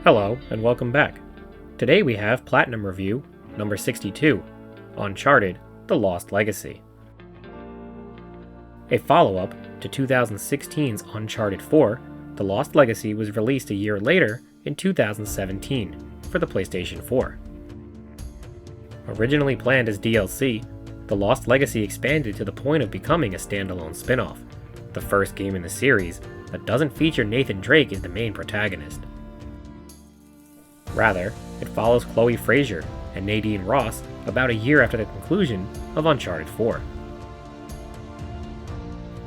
Hello, and welcome back. Today we have Platinum Review, number 62, Uncharted, The Lost Legacy. A follow-up to 2016's Uncharted 4, The Lost Legacy was released a year later in 2017 for the PlayStation 4. Originally planned as DLC, The Lost Legacy expanded to the point of becoming a standalone spin-off, the first game in the series that doesn't feature Nathan Drake as the main protagonist. Rather, it follows Chloe Frazer and Nadine Ross about a year after the conclusion of Uncharted 4.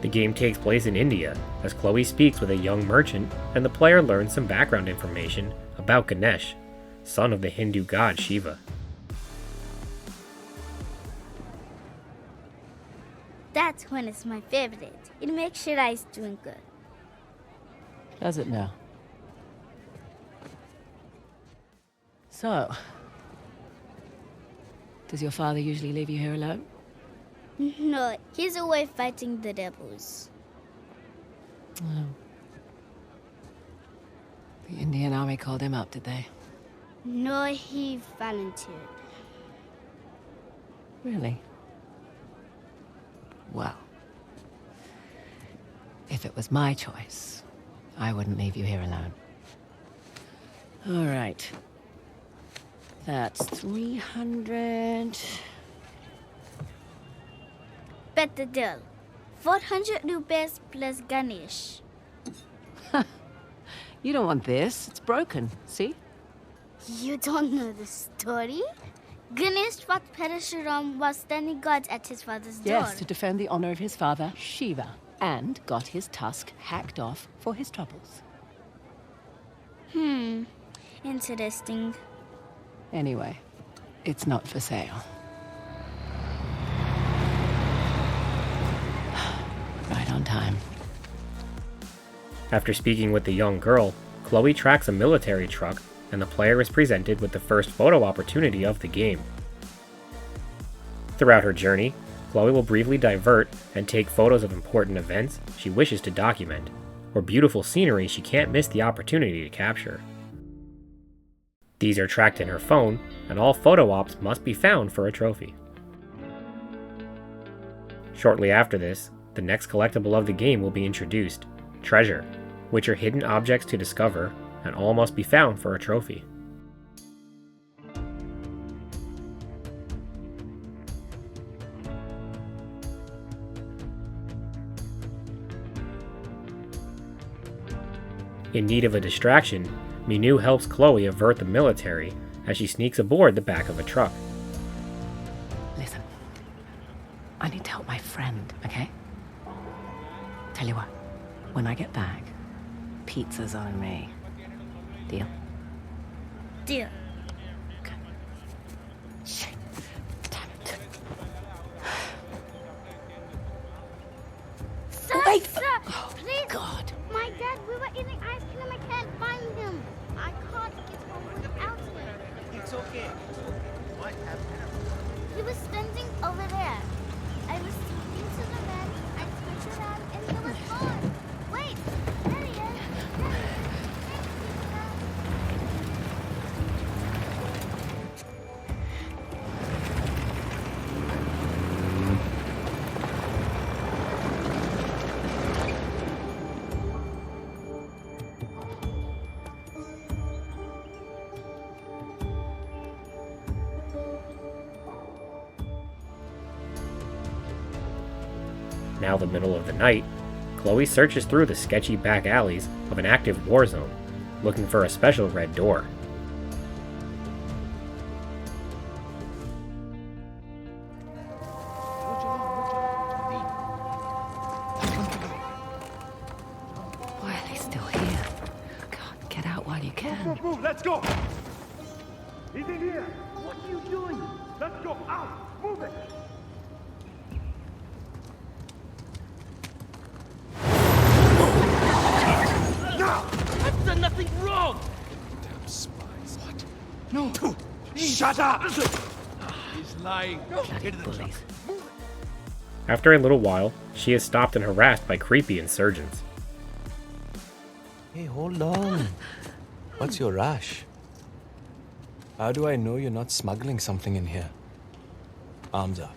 The game takes place in India, as Chloe speaks with a young merchant and the player learns some background information about Ganesh, son of the Hindu god Shiva. That's when it's my favorite. It makes sure I'm doing good. Does it now? So, does your father usually leave you here alone? No, he's away fighting the devils. Oh. The Indian army called him up, did they? No, he volunteered. Really? Well, if it was my choice, I wouldn't leave you here alone. All right. That's 300. Bet the deal. 400 rupees plus Ganesh. You don't want this. It's broken. See? You don't know the story? Ganesh fought Parashuram while standing guard at his father's door. Yes, to defend the honor of his father, Shiva, and got his tusk hacked off for his troubles. Interesting. Anyway, it's not for sale. Right on time. After speaking with the young girl, Chloe tracks a military truck and the player is presented with the first photo opportunity of the game. Throughout her journey, Chloe will briefly divert and take photos of important events she wishes to document, or beautiful scenery she can't miss the opportunity to capture. These are tracked in her phone, and all photo ops must be found for a trophy. Shortly after this, the next collectible of the game will be introduced, Treasure, which are hidden objects to discover, and all must be found for a trophy. In need of a distraction, Minu helps Chloe avert the military as she sneaks aboard the back of a truck. Listen, I need to help my friend, okay? Tell you what, when I get back, pizza's on me. Deal? Deal. Okay. Shit. Damn it. Sir, Wait! sir, Oh, please. God. My dad, we were eating ice cream. I can't find him. I can't get home without him. It's okay. What happened? He was standing over there. I was speaking to the man. I turned around and he was gone. Wait, there he is. There he is. Now the middle of the night, Chloe searches through the sketchy back alleys of an active war zone, looking for a special red door. Why are they still here? God, get out while you can. Move, let's go! He's in here! What are you doing? Let's go out! Move it! No! I've done nothing wrong! Damn spies. What? No! Shut up! He's lying. Bloody bullies. After a little while, she is stopped and harassed by creepy insurgents. Hey, hold on. What's your rush? How do I know you're not smuggling something in here? Arms up.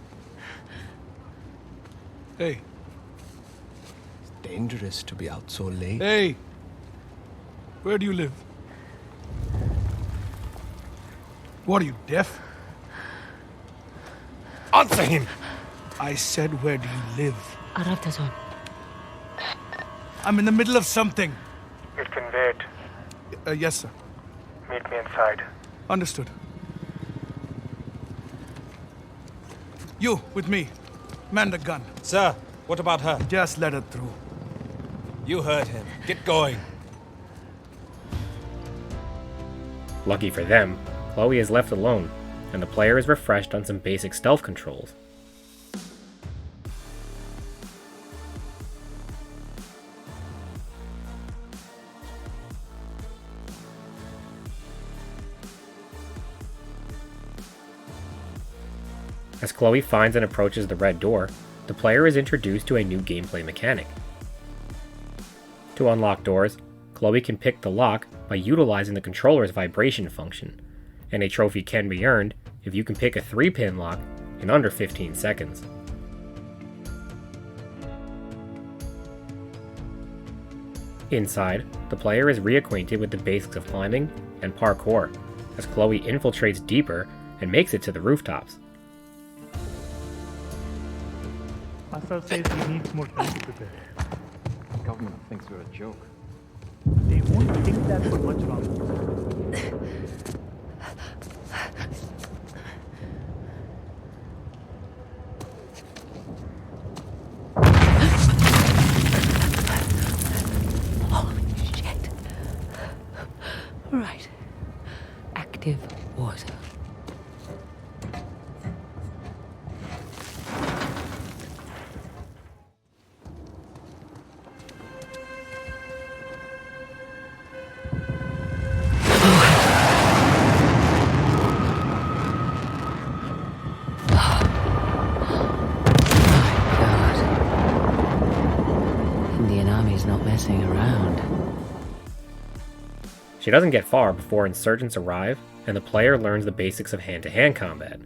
Hey. It's dangerous to be out so late. Hey! Where do you live? What are you, deaf? Answer him! I said, where do you live? Arabtazon. I'm in the middle of something. You can wait. Yes, sir. Meet me inside. Understood. You, with me. Man the gun. Sir, what about her? Just let her through. You heard him. Get going. Lucky for them, Chloe is left alone, and the player is refreshed on some basic stealth controls. As Chloe finds and approaches the red door, the player is introduced to a new gameplay mechanic. To unlock doors, Chloe can pick the lock by utilizing the controller's vibration function, and a trophy can be earned if you can pick a 3-pin lock in under 15 seconds. Inside, the player is reacquainted with the basics of climbing and parkour, as Chloe infiltrates deeper and makes it to the rooftops. Asad says he needs more time to prepare. The government thinks we're a joke. They won't think that for much longer. Holy shit. Right. Active water. Not messing around. She doesn't get far before insurgents arrive, and the player learns the basics of hand-to-hand combat.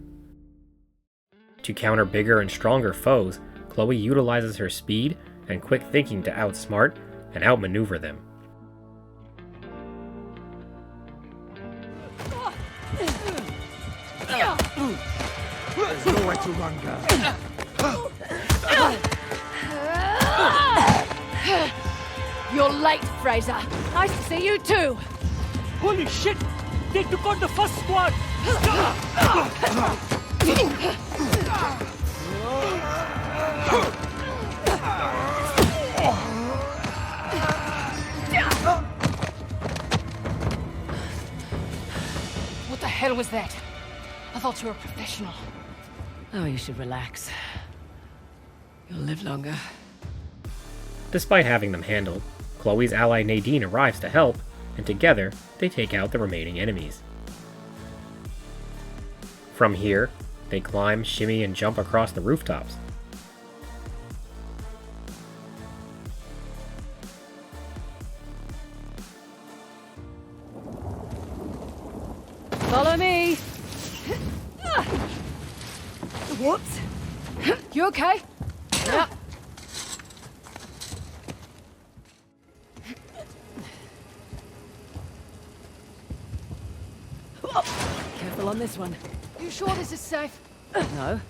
To counter bigger and stronger foes, Chloe utilizes her speed and quick thinking to outsmart and outmaneuver them. There's nowhere to run, girl. You're late, Fraser. Nice to see you too. Holy shit! They took out the first squad! What the hell was that? I thought you were a professional. Oh, you should relax. You'll live longer. Despite having them handled, Chloe's ally Nadine arrives to help, and together, they take out the remaining enemies. From here, they climb, shimmy, and jump across the rooftops. Follow me. Whoops. You okay? Yeah. Careful on this one. You sure this is safe? No.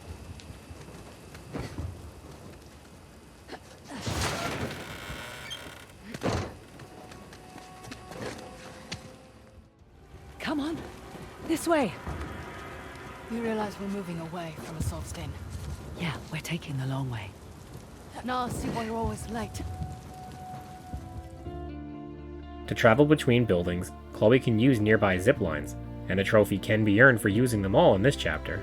Come on. This way. You realize we're moving away from Assault's Den. Yeah, we're taking the long way. Now I see why you're always late. To travel between buildings, Chloe can use nearby zip lines, and a trophy can be earned for using them all in this chapter.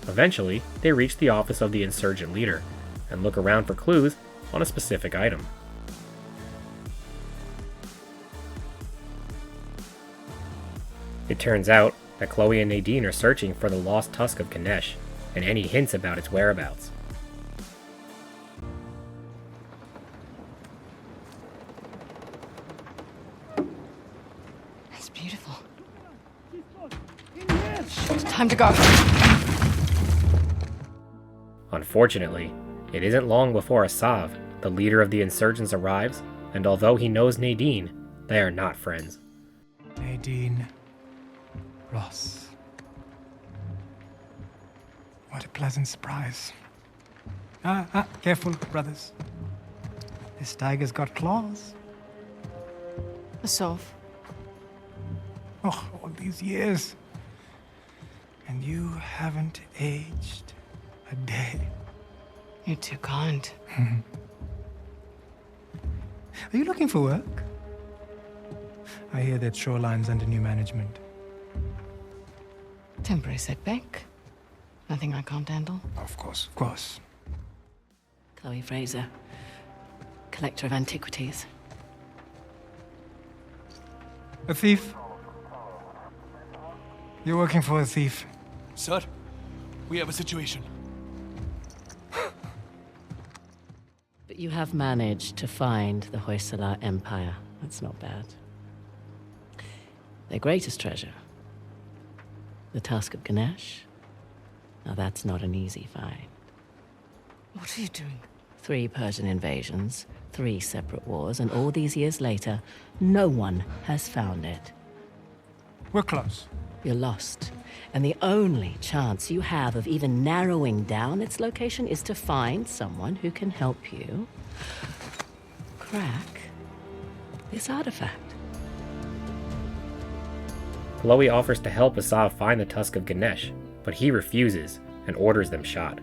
Eventually, they reach the office of the insurgent leader, and look around for clues on a specific item. It turns out that Chloe and Nadine are searching for the lost tusk of Ganesh, and any hints about its whereabouts. It's beautiful. Time to go. Unfortunately, it isn't long before Asav, the leader of the insurgents, arrives, and although he knows Nadine, they are not friends. Nadine Ross. What a pleasant surprise. Careful, brothers. This tiger's got claws. Asav. Oh, all these years. And you haven't aged a day. You're too kind. Are you looking for work? I hear that Shoreline's under new management. Temporary setback. Nothing I can't handle. Of course. Chloe Fraser, collector of antiquities. A thief? You're working for a thief. Sir, we have a situation. But you have managed to find the Hoysala Empire. That's not bad. Their greatest treasure, the Tusk of Ganesh. Now that's not an easy find. What are you doing? 3 Persian invasions, 3 separate wars, and all these years later, no one has found it. We're close. You're lost. And the only chance you have of even narrowing down its location is to find someone who can help you crack this artifact. Chloe offers to help Asav find the Tusk of Ganesh, but he refuses and orders them shot.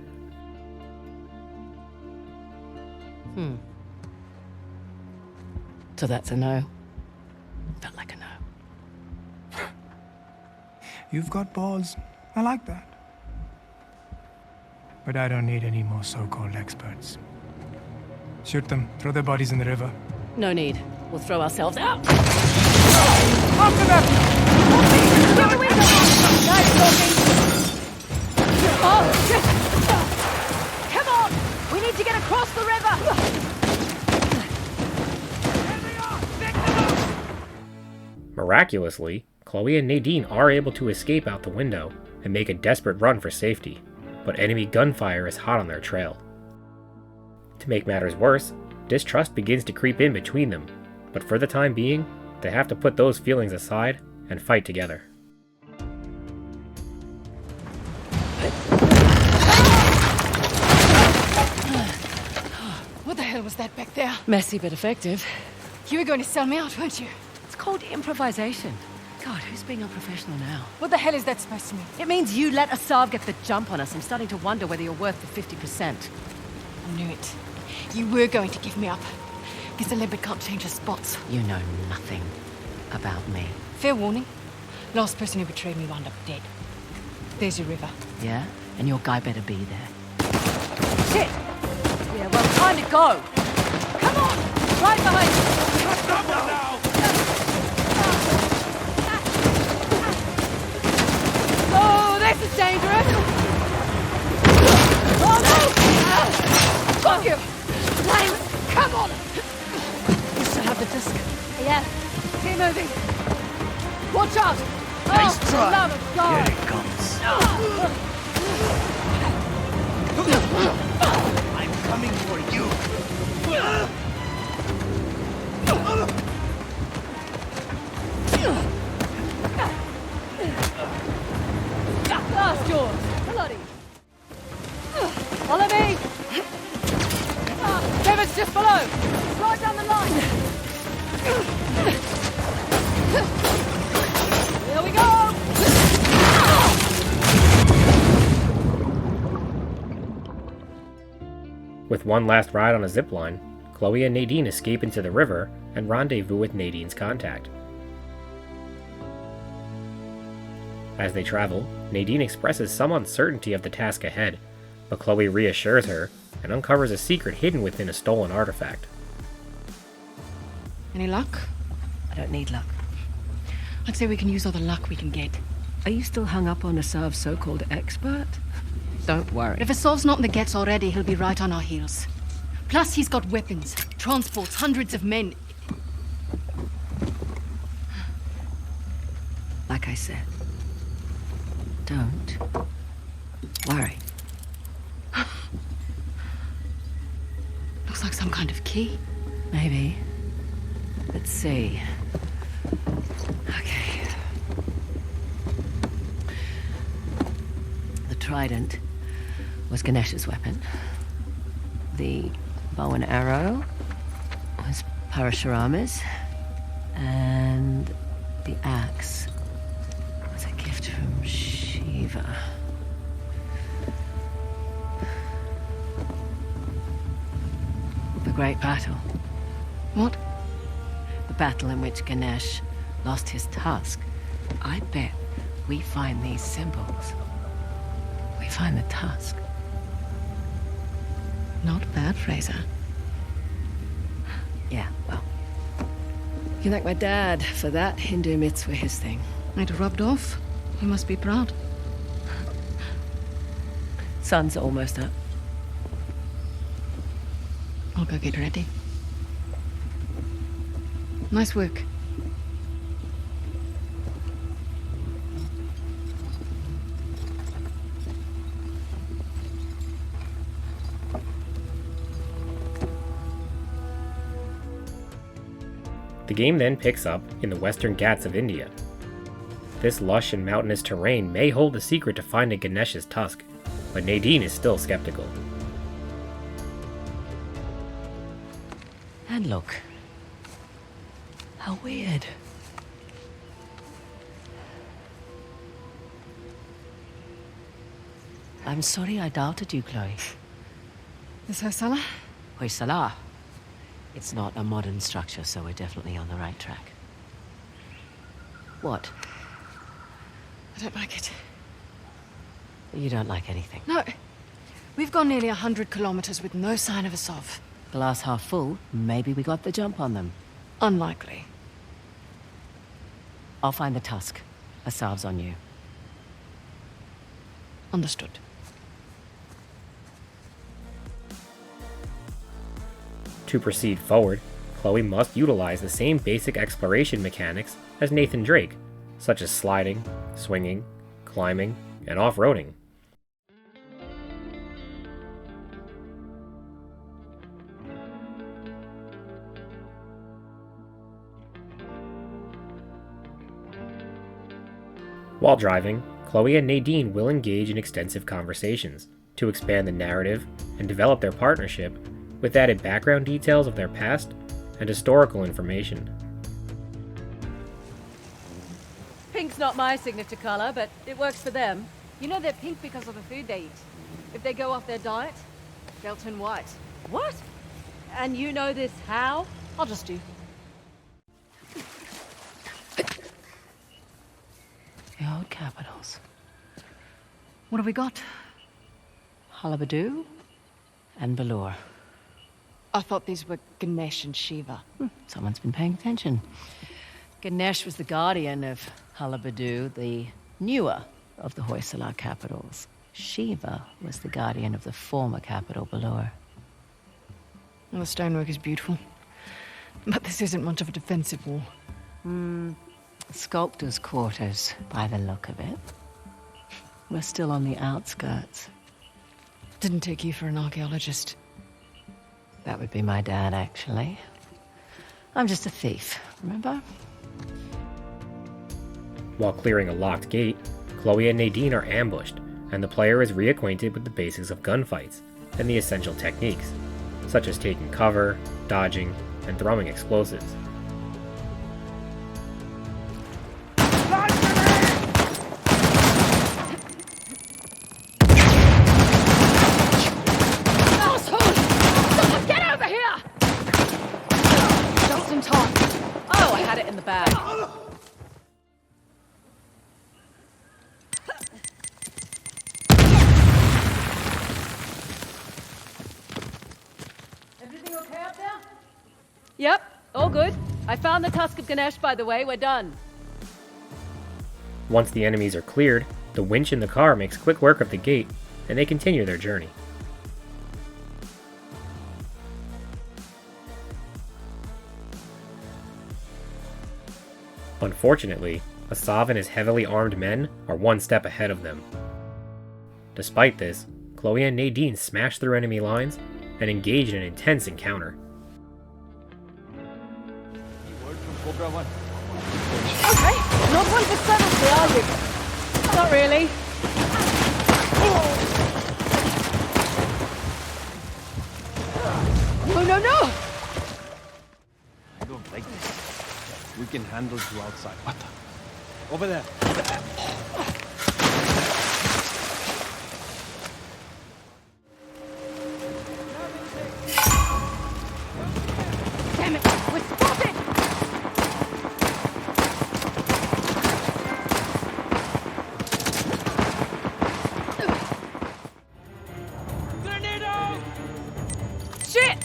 So that's a no. Felt like a no. You've got balls. I like that. But I don't need any more so-called experts. Shoot them. Throw their bodies in the river. No need. We'll throw ourselves out. After them! Get away from us! Nice talking! Oh, shit! Come on! We need to get across the river! Miraculously, Chloe and Nadine are able to escape out the window and make a desperate run for safety, but enemy gunfire is hot on their trail. To make matters worse, distrust begins to creep in between them, but for the time being, they have to put those feelings aside and fight together. What the hell was that back there? Messy but effective. You were going to sell me out, weren't you? It's called improvisation. God, who's being unprofessional now? What the hell is that supposed to mean? It means you let Asav get the jump on us. I'm starting to wonder whether you're worth the 50%. I knew it. You were going to give me up. Guess a leopard can't change her spots. You know nothing about me. Fair warning. Last person who betrayed me wound up dead. There's your river. Yeah? And your guy better be there. Shit! Yeah, well, time to go! Come on! Right behind you! Stop now! Oh, this is dangerous! Oh, no! Got you! Flames! Come on! You still have the disc? Yeah, keep moving. Watch out! Nice oh, try. Love of God. Here it comes. I'm coming for you. Last yours. Bloody. Follow me. Kevin's just below. Right down the line. Here we go. With one last ride on a zipline, Chloe and Nadine escape into the river and rendezvous with Nadine's contact. As they travel, Nadine expresses some uncertainty of the task ahead, but Chloe reassures her and uncovers a secret hidden within a stolen artifact. Any luck? I don't need luck. I'd say we can use all the luck we can get. Are you still hung up on Asav's so-called expert? Don't worry. If Asov's not in the Gets already, he'll be right on our heels. Plus, he's got weapons, transports, hundreds of men. Like I said, don't worry. Looks like some kind of key. Maybe. Let's see. Okay. The trident was Ganesh's weapon. The bow and arrow was Parashurama's. And the axe was a gift from Shiva. The Great Battle. What? The battle in which Ganesh lost his tusk. I bet we find these symbols. We find the tusk. Not bad, Fraser. Yeah, well. You thank my dad for that. Hindu myths were his thing. It rubbed off. He must be proud. Sun's almost up. I'll go get ready. Nice work. The game then picks up in the Western Ghats of India. This lush and mountainous terrain may hold the secret to finding Ganesh's tusk, but Nadine is still skeptical. And look. How weird. I'm sorry I doubted you, Chloe. Is Hoysala? Hoysala. It's not a modern structure, so we're definitely on the right track. What? I don't like it. You don't like anything. No. We've gone nearly 100 kilometers with no sign of Asov. Glass half full, maybe we got the jump on them. Unlikely. I'll find the tusk. Asav's on you. Understood. To proceed forward, Chloe must utilize the same basic exploration mechanics as Nathan Drake, such as sliding, swinging, climbing, and off-roading. While driving, Chloe and Nadine will engage in extensive conversations to expand the narrative and develop their partnership with added background details of their past and historical information. Pink's not my signature color, but it works for them. You know they're pink because of the food they eat. If they go off their diet, they'll turn white. What? And you know this how? I'll just do. The old capitals. What have we got? Halabadu and Balor. I thought these were Ganesh and Shiva. Someone's been paying attention. Ganesh was the guardian of Halabadu, the newer of the Hoysala capitals. Shiva was the guardian of the former capital, Balor. Well, the stonework is beautiful. But this isn't much of a defensive war. Sculptor's quarters, by the look of it. We're still on the outskirts. Didn't take you for an archaeologist. That would be my dad, actually. I'm just a thief, remember? While clearing a locked gate, Chloe and Nadine are ambushed, and the player is reacquainted with the basics of gunfights and the essential techniques, such as taking cover, dodging, and throwing explosives. Yep, all good. I found the tusk of Ganesh, by the way. We're done. Once the enemies are cleared, the winch in the car makes quick work of the gate, and they continue their journey. Unfortunately, Asav and his heavily armed men are one step ahead of them. Despite this, Chloe and Nadine smash through enemy lines and engage in an intense encounter. Okay, not one for subtlety, are you? Not really. No, no, no! I don't like this. We can handle you outside. What the? Over there. Damn it, we're spotted! Grenade out! Shit!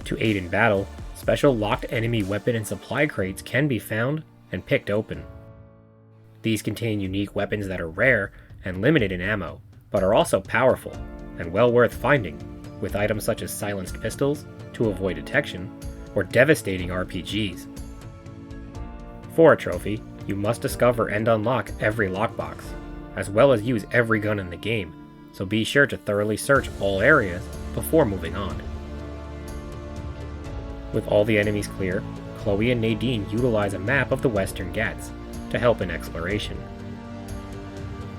To aid in battle, special locked enemy weapon and supply crates can be found and picked open. These contain unique weapons that are rare and limited in ammo, but are also powerful and well worth finding, with items such as silenced pistols to avoid detection, or devastating RPGs. For a trophy, you must discover and unlock every lockbox, as well as use every gun in the game, so be sure to thoroughly search all areas before moving on. With all the enemies clear, Chloe and Nadine utilize a map of the Western Ghats to help in exploration.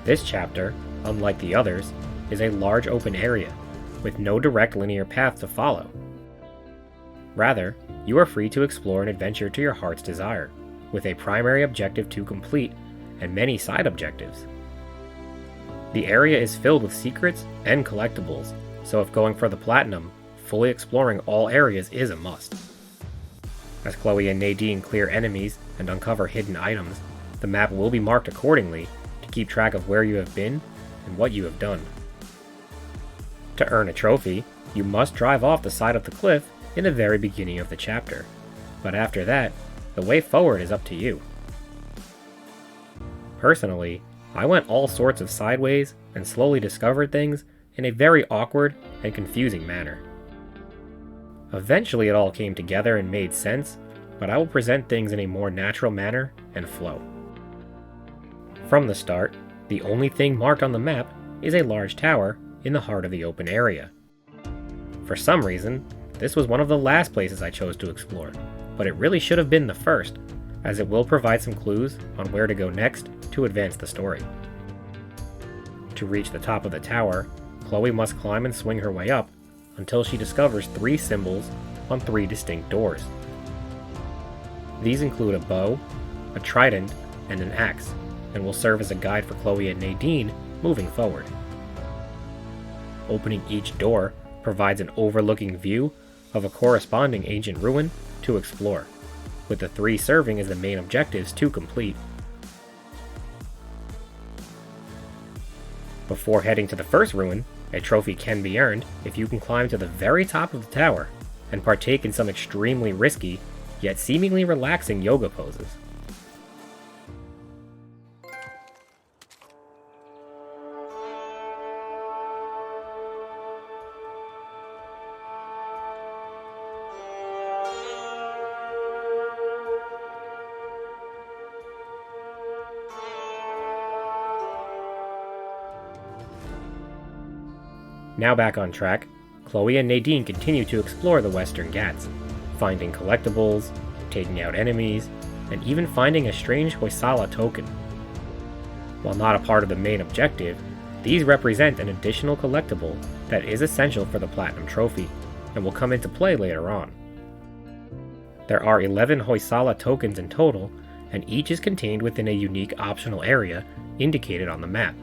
This chapter, unlike the others, is a large open area, with no direct linear path to follow. Rather, you are free to explore and adventure to your heart's desire, with a primary objective to complete and many side objectives. The area is filled with secrets and collectibles, so if going for the platinum, fully exploring all areas is a must. As Chloe and Nadine clear enemies and uncover hidden items, the map will be marked accordingly to keep track of where you have been and what you have done. To earn a trophy, you must drive off the side of the cliff in the very beginning of the chapter, but after that, the way forward is up to you. Personally, I went all sorts of sideways and slowly discovered things in a very awkward and confusing manner. Eventually it all came together and made sense, but I will present things in a more natural manner and flow. From the start, the only thing marked on the map is a large tower in the heart of the open area. For some reason, this was one of the last places I chose to explore, but it really should have been the first, as it will provide some clues on where to go next to advance the story. To reach the top of the tower, Chloe must climb and swing her way up until she discovers 3 symbols on 3 distinct doors. These include a bow, a trident, and an axe, and will serve as a guide for Chloe and Nadine moving forward. Opening each door provides an overlooking view of a corresponding ancient ruin to explore, with the 3 serving as the main objectives to complete. Before heading to the first ruin, a trophy can be earned if you can climb to the very top of the tower and partake in some extremely risky, yet seemingly relaxing yoga poses. Now back on track, Chloe and Nadine continue to explore the Western Ghats, finding collectibles, taking out enemies, and even finding a strange Hoysala token. While not a part of the main objective, these represent an additional collectible that is essential for the Platinum Trophy, and will come into play later on. There are 11 Hoysala tokens in total, and each is contained within a unique optional area indicated on the map.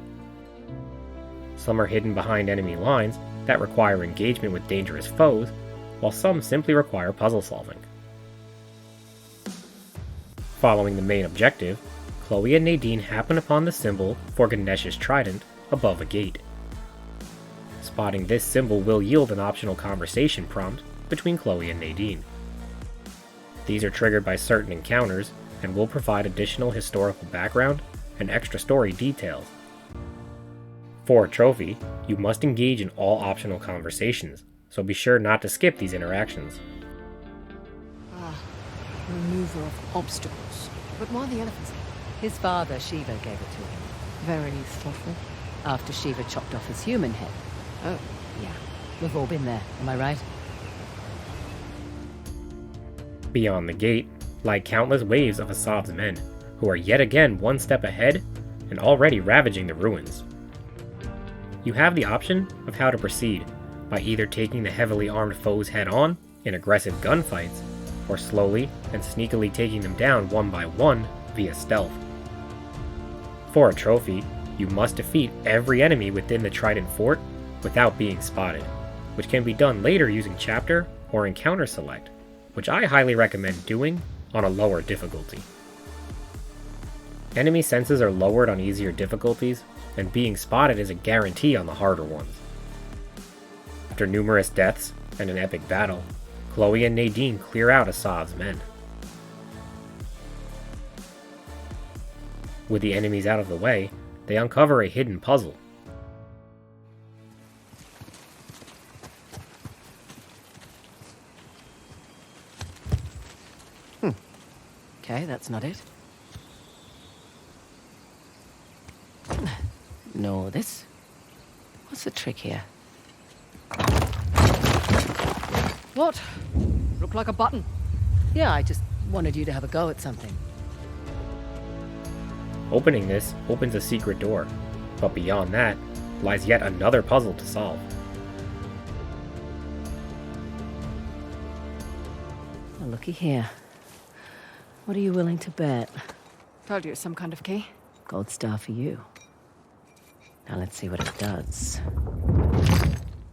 Some are hidden behind enemy lines that require engagement with dangerous foes, while some simply require puzzle solving. Following the main objective, Chloe and Nadine happen upon the symbol for Ganesh's trident above a gate. Spotting this symbol will yield an optional conversation prompt between Chloe and Nadine. These are triggered by certain encounters and will provide additional historical background and extra story details. For a trophy, you must engage in all optional conversations, so be sure not to skip these interactions. Remover of obstacles. But why the elephants? His father, Shiva, gave it to him. Very thoughtful. After Shiva chopped off his human head. Oh, yeah. We've all been there, am I right? Beyond the gate lie countless waves of Asav's men, who are yet again one step ahead and already ravaging the ruins. You have the option of how to proceed, by either taking the heavily armed foes head-on in aggressive gunfights, or slowly and sneakily taking them down one by one via stealth. For a trophy, you must defeat every enemy within the Trident Fort without being spotted, which can be done later using chapter or encounter select, which I highly recommend doing on a lower difficulty. Enemy senses are lowered on easier difficulties, and being spotted is a guarantee on the harder ones. After numerous deaths and an epic battle, Chloe and Nadine clear out Asav's men. With the enemies out of the way, they uncover a hidden puzzle. Okay, that's not it. No, this. What's the trick here? What? Look like a button. Yeah, I just wanted you to have a go at something. Opening this opens a secret door, but beyond that lies yet another puzzle to solve. Well, looky here. What are you willing to bet? Told you it's some kind of key. Gold star for you. Now let's see what it does.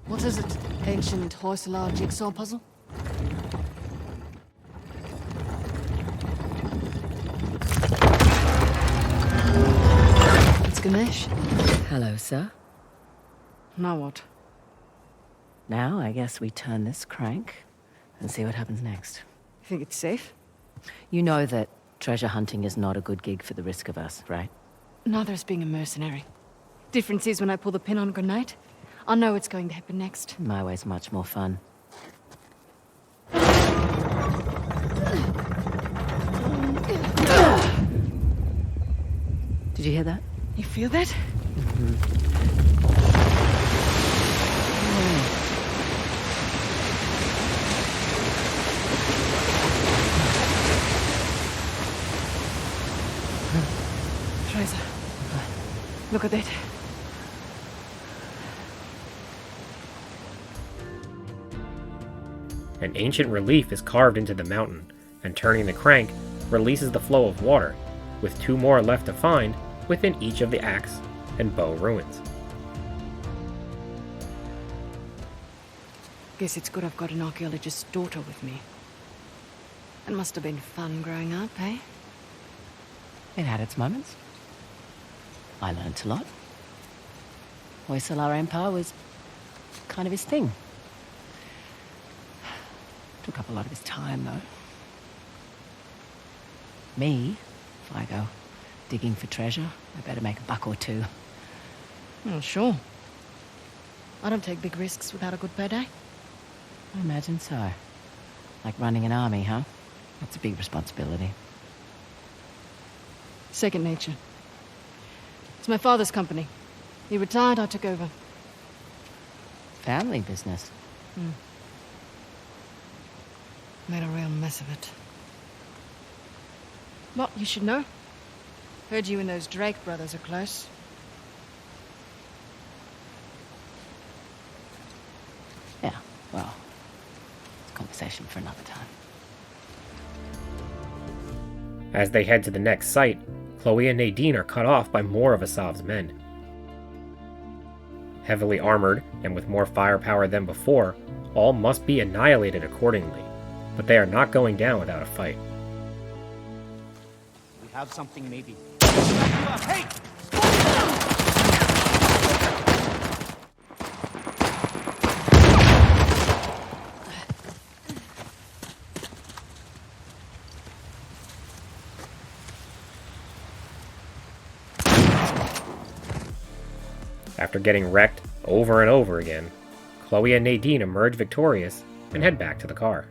What is it? Ancient Hoysala jigsaw puzzle? It's Ganesh. Hello, sir. Now what? Now I guess we turn this crank and see what happens next. You think it's safe? You know that treasure hunting is not a good gig for the risk of us, right? Neither is being a mercenary. Difference is when I pull the pin on a grenade, I know what's going to happen next. My way's much more fun. Did you hear that? You feel that? Fraser, look at that. An ancient relief is carved into the mountain, and turning the crank releases the flow of water, with 2 more left to find within each of the axe and bow ruins. Guess it's good I've got an archaeologist's daughter with me. It must have been fun growing up, eh? It had its moments. I learnt a lot. Hoysala Empire was kind of his thing. Took up a lot of his time, though. Me, if I go digging for treasure, I better make a buck or two. Oh, sure. I don't take big risks without a good payday. I imagine so. Like running an army, huh? That's a big responsibility. Second nature. It's my father's company. He retired, I took over. Family business. Made a real mess of it. What, you should know? Heard you and those Drake brothers are close. Yeah, well, it's a conversation for another time. As they head to the next site, Chloe and Nadine are cut off by more of Asav's men. Heavily armored and with more firepower than before, all must be annihilated accordingly, but they are not going down without a fight. We have something maybe. Hey! After getting wrecked over and over again, Chloe and Nadine emerge victorious and head back to the car.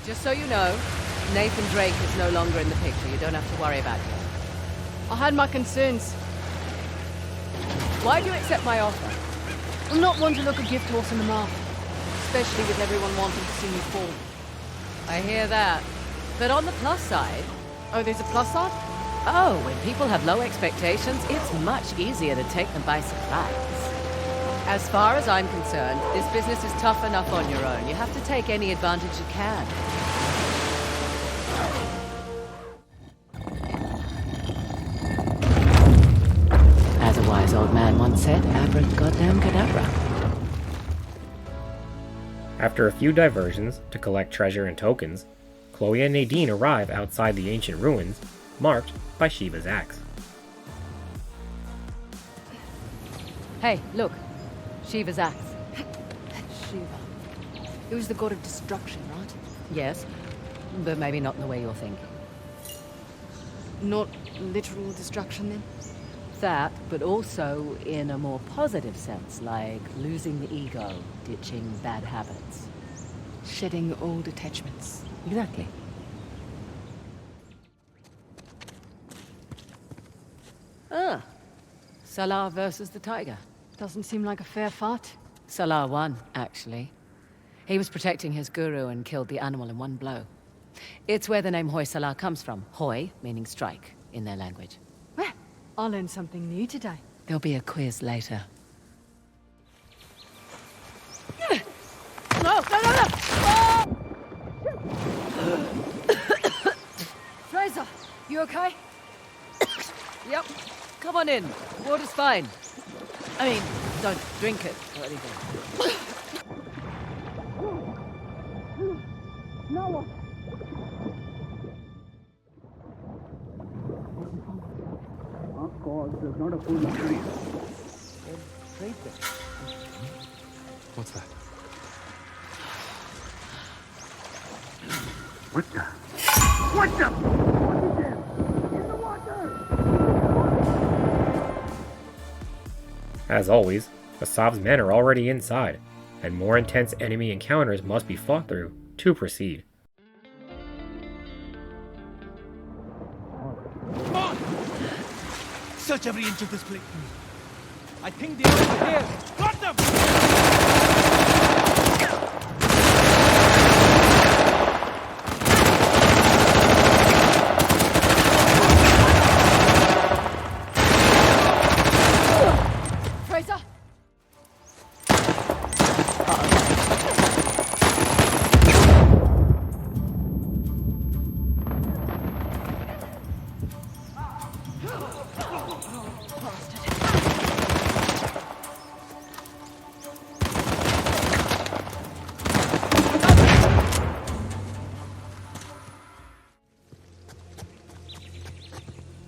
Just so you know, Nathan Drake is no longer in the picture. You don't have to worry about him. I had my concerns. Why do you accept my offer? I'm not one to look a gift horse in the mouth, especially with everyone wanting to see me fall. I hear that. But on the plus side... Oh, there's a plus side? Oh, when people have low expectations, it's much easier to take them by surprise. As far as I'm concerned, this business is tough enough on your own. You have to take any advantage you can. As a wise old man once said, goddamn cadabra. After a few diversions to collect treasure and tokens, Chloe and Nadine arrive outside the ancient ruins, marked by Shiva's axe. Hey, look. Shiva's axe. Shiva. It was the god of destruction, right? Yes, but maybe not in the way you're thinking. Not literal destruction, then? That, but also in a more positive sense, like losing the ego, ditching bad habits. Shedding old attachments. Exactly. Ah. Salah versus the tiger. Doesn't seem like a fair fight. Salah won, actually. He was protecting his guru and killed the animal in one blow. It's where the name Hoi Salah comes from. Hoi, meaning strike, in their language. Well, I learned something new today. There'll be a quiz later. No! Oh! Fraser, you okay? Yep. Come on in. Water's fine. I mean, don't drink it or anything. No. Of course, there's not a food luxury. What's that? What the? What the? What is this? In the water! As always, Asav's men are already inside, and more intense enemy encounters must be fought through to proceed. Come on! Search every inch of this place. I think they're over here. Got them! Fraser!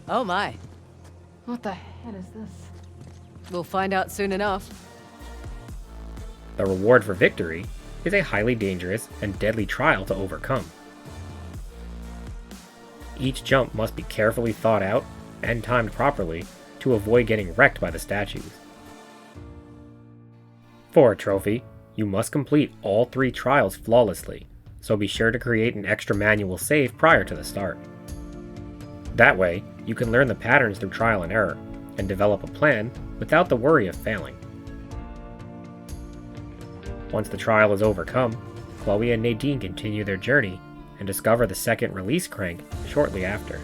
Oh my. What the hell is this? We'll find out soon enough. The reward for victory is a highly dangerous and deadly trial to overcome. Each jump must be carefully thought out and timed properly to avoid getting wrecked by the statues. For a trophy, you must complete all 3 trials flawlessly, so be sure to create an extra manual save prior to the start. That way, you can learn the patterns through trial and error, and develop a plan without the worry of failing. Once the trial is overcome, Chloe and Nadine continue their journey and discover the second release crank shortly after.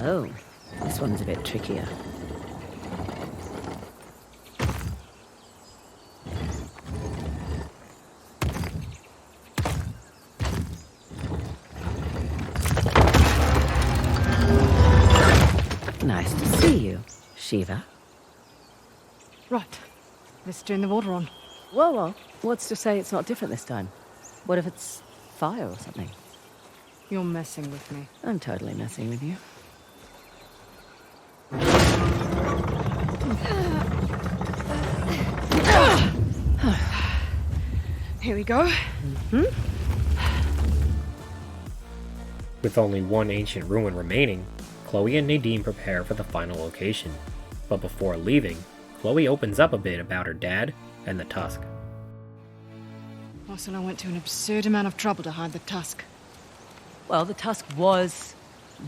Oh, this one's a bit trickier. Nice to see you, Shiva. Right. Let's turn the water on. Whoa, what's to say it's not different this time? What if it's fire or something? You're messing with me. I'm totally messing with you. Here we go. With only one ancient ruin remaining, Chloe and Nadine prepare for the final location. But before leaving, Chloe opens up a bit about her dad and the Tusk. Also, I went to an absurd amount of trouble to hide the tusk. Well, the tusk was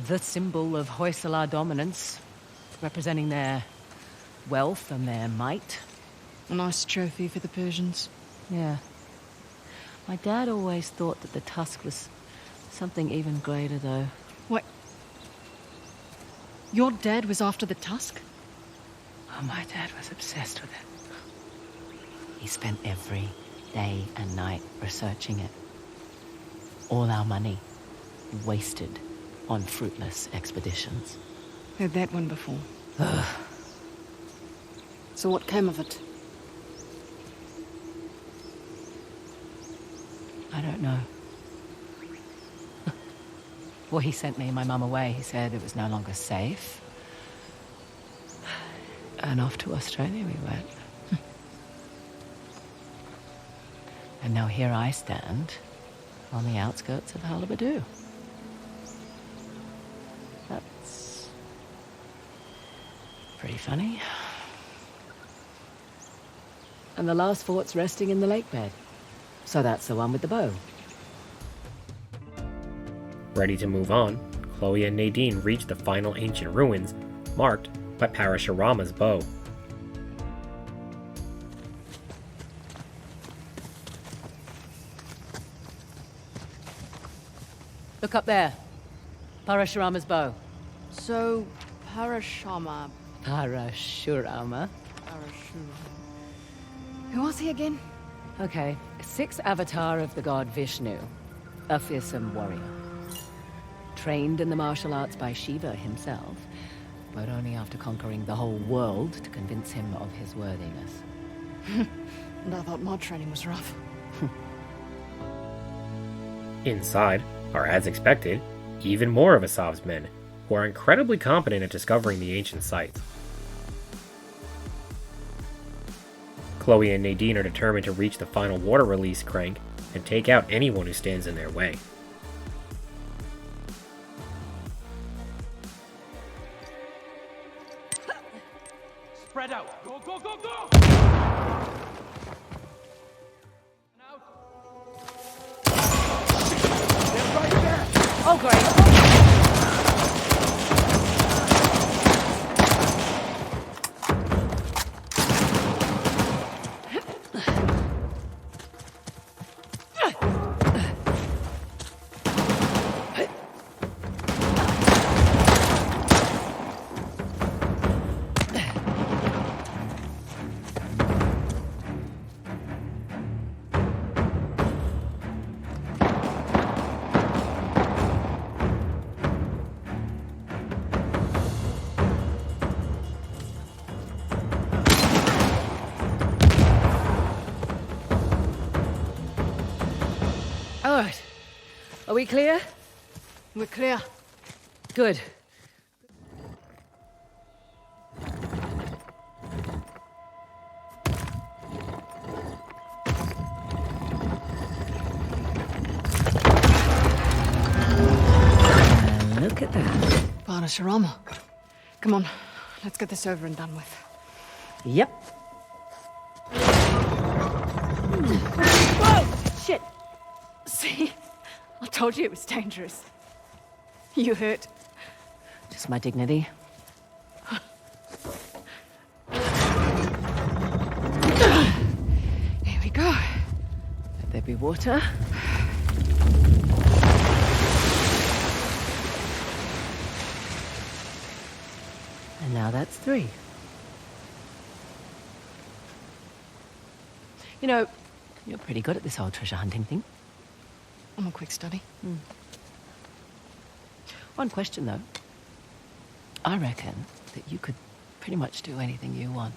the symbol of Hoysala dominance, representing their wealth and their might. A nice trophy for the Persians. Yeah. My dad always thought that the tusk was something even greater, though. What? Your dad was after the tusk? Oh, my dad was obsessed with it. He spent every day and night researching it. All our money wasted on fruitless expeditions. Heard that one before. So what came of it? I don't know. Well, he sent me and my mum away. He said it was no longer safe. And off to Australia we went. And now here I stand on the outskirts of Halibadu. That's pretty funny. And the last fort's resting in the lake bed. So that's the one with the bow. Ready to move on, Chloe and Nadine reach the final ancient ruins, marked by Parashurama's bow. Look up there. Parashurama's bow. So, Parashurama. Parashurama. Who was he again? Okay, sixth avatar of the god Vishnu. A fearsome warrior. Trained in the martial arts by Shiva himself, but only after conquering the whole world to convince him of his worthiness. And I thought my training was rough. Inside are, as expected, even more of Asav's men, who are incredibly competent at discovering the ancient sites. Chloe and Nadine are determined to reach the final water release crank and take out anyone who stands in their way. Spread out! Go, go, go, go! They're right there! Oh, great! All right. Are we clear? We're clear. Good. And look at that. Parashurama. Come on, let's get this over and done with. Yep. Whoa! Shit! See? I told you it was dangerous. You hurt? Just my dignity. Here we go. Let there be water. And now that's 3. You know, you're pretty good at this whole treasure hunting thing. I'm a quick study. One question, though. I reckon that you could pretty much do anything you want.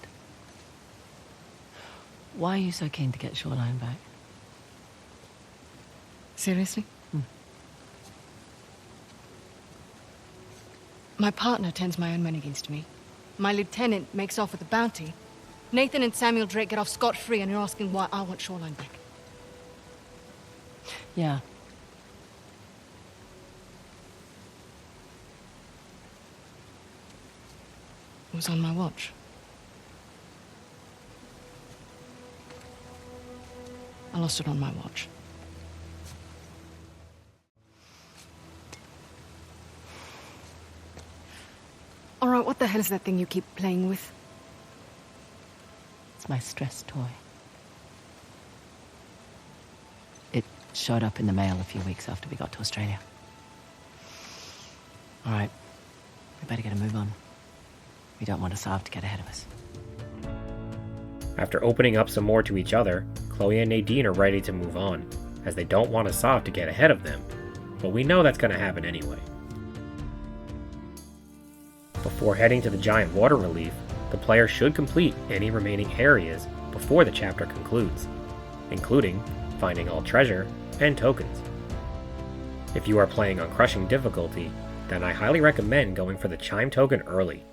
Why are you so keen to get Shoreline back? Seriously? My partner turns my own men against me. My lieutenant makes off with the bounty. Nathan and Samuel Drake get off scot-free, and you're asking why I want Shoreline back. Yeah. It was on my watch. I lost it on my watch. All right, what the hell is that thing you keep playing with? It's my stress toy. It showed up in the mail a few weeks after we got to Australia. All right, we better get a move on. We don't want Asav to get ahead of us. After opening up some more to each other, Chloe and Nadine are ready to move on, as they don't want Asav to get ahead of them, but we know that's going to happen anyway. Before heading to the giant water relief, the player should complete any remaining areas before the chapter concludes, including finding all treasure and tokens. If you are playing on crushing difficulty, then I highly recommend going for the chime token early,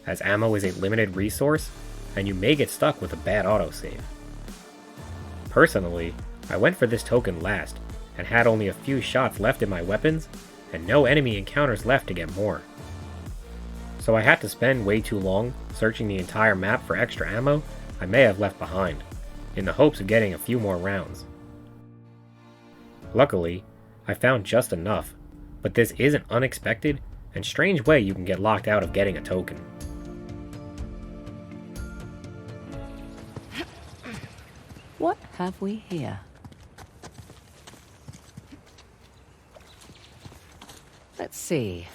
as ammo is a limited resource and you may get stuck with a bad autosave. Personally, I went for this token last and had only a few shots left in my weapons and no enemy encounters left to get more. So I had to spend way too long searching the entire map for extra ammo I may have left behind, in the hopes of getting a few more rounds. Luckily, I found just enough, but this is an unexpected and strange way you can get locked out of getting a token. What have we here? Let's see.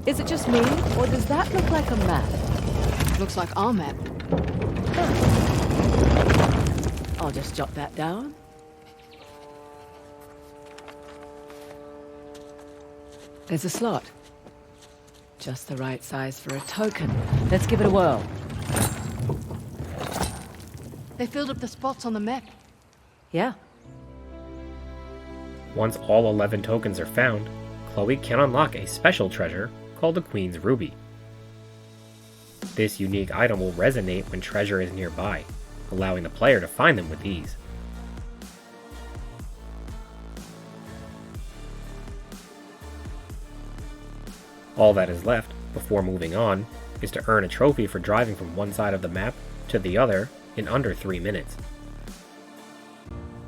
Is it just me, or does that look like a map? Looks like our map. I'll just jot that down. There's a slot. Just the right size for a token. Let's give it a whirl. They filled up the spots on the map. Yeah. Once all 11 tokens are found, Chloe can unlock a special treasure called the Queen's Ruby. This unique item will resonate when treasure is nearby, allowing the player to find them with ease. All that is left, before moving on, is to earn a trophy for driving from one side of the map to the other in under 3 minutes.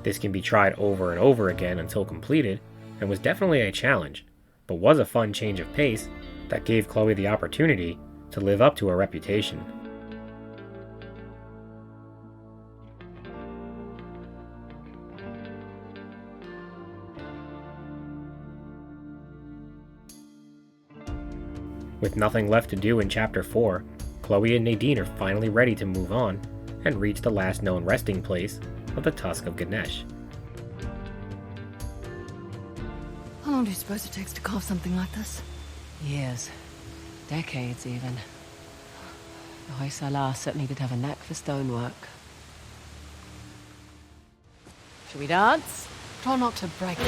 This can be tried over and over again until completed, and was definitely a challenge, but was a fun change of pace that gave Chloe the opportunity to live up to her reputation. With nothing left to do in Chapter 4, Chloe and Nadine are finally ready to move on and reach the last known resting place of the Tusk of Ganesh. How long do you suppose it takes to carve something like this? Years. Decades, even. The Hoysala certainly did have a knack for stonework. Shall we dance? Try not to break it.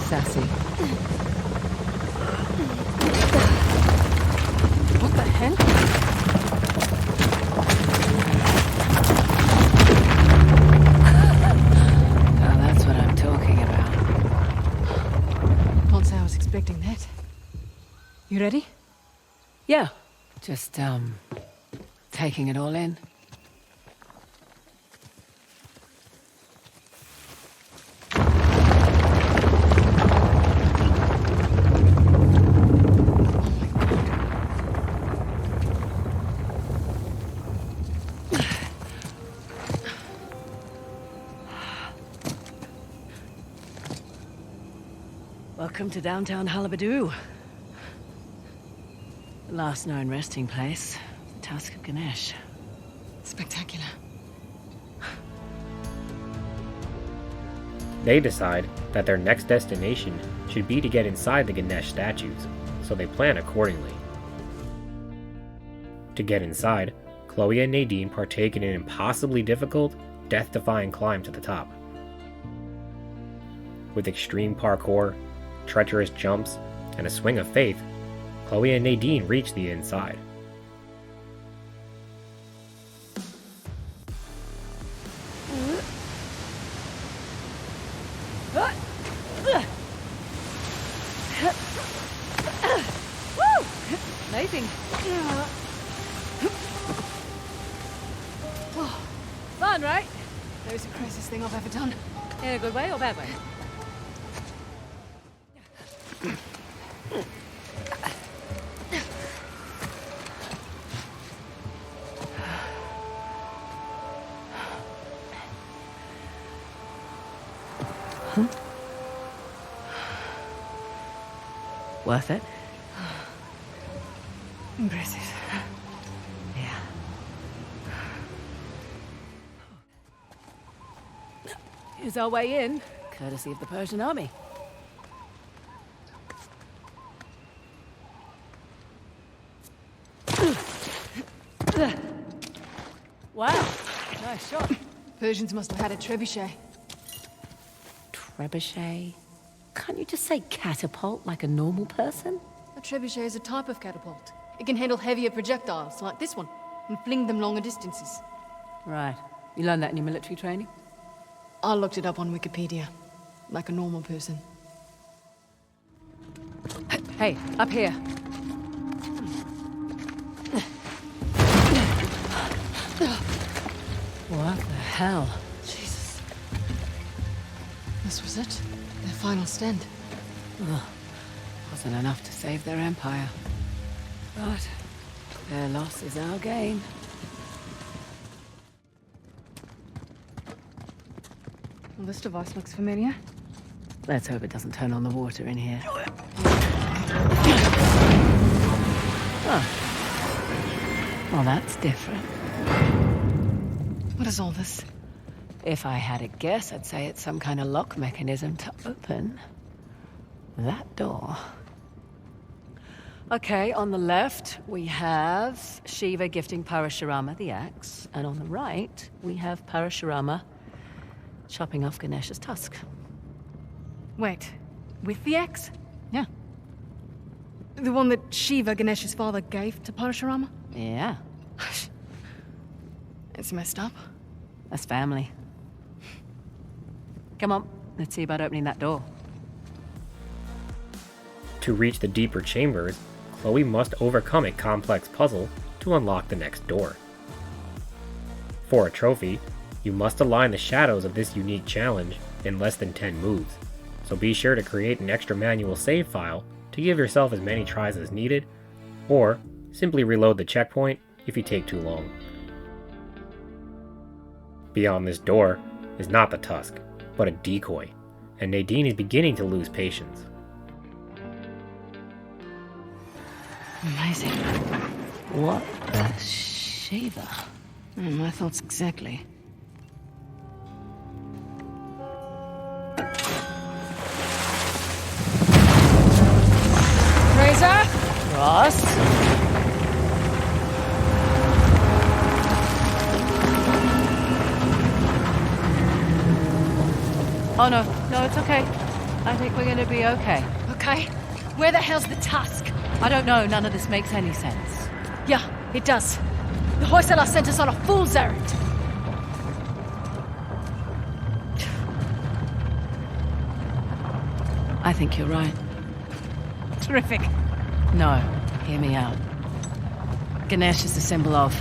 Sassy. What the hell? Now that's what I'm talking about. Can't say I was expecting that. You ready? Yeah. Just, taking it all in. Welcome to downtown Halabadu. The last known resting place, the Tusk of Ganesh. Spectacular. They decide that their next destination should be to get inside the Ganesh statues, so they plan accordingly. To get inside, Chloe and Nadine partake in an impossibly difficult, death-defying climb to the top. With extreme parkour, treacherous jumps, and a swing of faith, Chloe and Nadine reach the inside. Amazing. Fun, right? That was the craziest thing I've ever done. In a good way or bad way? Worth it? Impressive. Yeah. Here's our way in. Courtesy of the Persian army. Wow, nice shot. Persians must have had a trebuchet. Trebuchet? Can't you just say catapult like a normal person? A trebuchet is a type of catapult. It can handle heavier projectiles, like this one, and fling them longer distances. Right. You learned that in your military training? I looked it up on Wikipedia, like a normal person. Hey, up here. What the hell? Jesus. This was it? Their final stand. Ugh. Wasn't enough to save their empire. But their loss is our gain. Well, this device looks familiar. Let's hope it doesn't turn on the water in here. Oh. Well, that's different. What is all this? If I had a guess, I'd say it's some kind of lock mechanism to open that door. Okay, on the left, we have Shiva gifting Parashurama the axe, and on the right, we have Parashurama chopping off Ganesh's tusk. Wait, with the axe? Yeah. The one that Shiva, Ganesh's father, gave to Parashurama? Yeah. It's messed up. That's family. Come on, let's see about opening that door. To reach the deeper chambers, Chloe must overcome a complex puzzle to unlock the next door. For a trophy, you must align the shadows of this unique challenge in less than 10 moves, so be sure to create an extra manual save file to give yourself as many tries as needed, or simply reload the checkpoint if you take too long. Beyond this door is not the tusk, but a decoy, and Nadine is beginning to lose patience. Amazing. What the Shiva? My thoughts exactly. Razor? Ross? Oh no, no, it's okay. I think we're gonna be okay. Okay. Where the hell's the tusk? I don't know, none of this makes any sense. Yeah, it does. The Hoysala sent us on a fool's errand. I think you're right. Terrific. No, hear me out. Ganesh is the symbol of...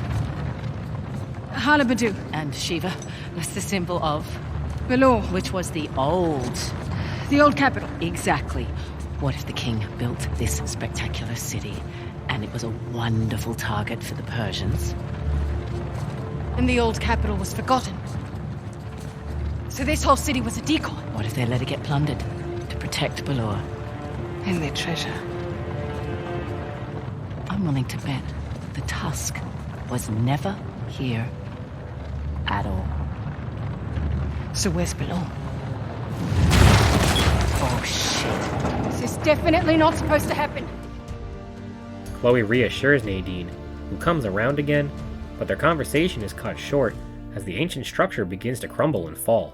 Halabadu. And Shiva was the symbol of... Vellore. Which was the old... The old capital. Exactly. What if the king built this spectacular city, and it was a wonderful target for the Persians? And the old capital was forgotten. So this whole city was a decoy. What if they let it get plundered to protect Vellore? And their treasure. I'm willing to bet the tusk was never here at all. So where's Vellore? Oh shit. This is definitely not supposed to happen. Chloe reassures Nadine, who comes around again, but their conversation is cut short as the ancient structure begins to crumble and fall.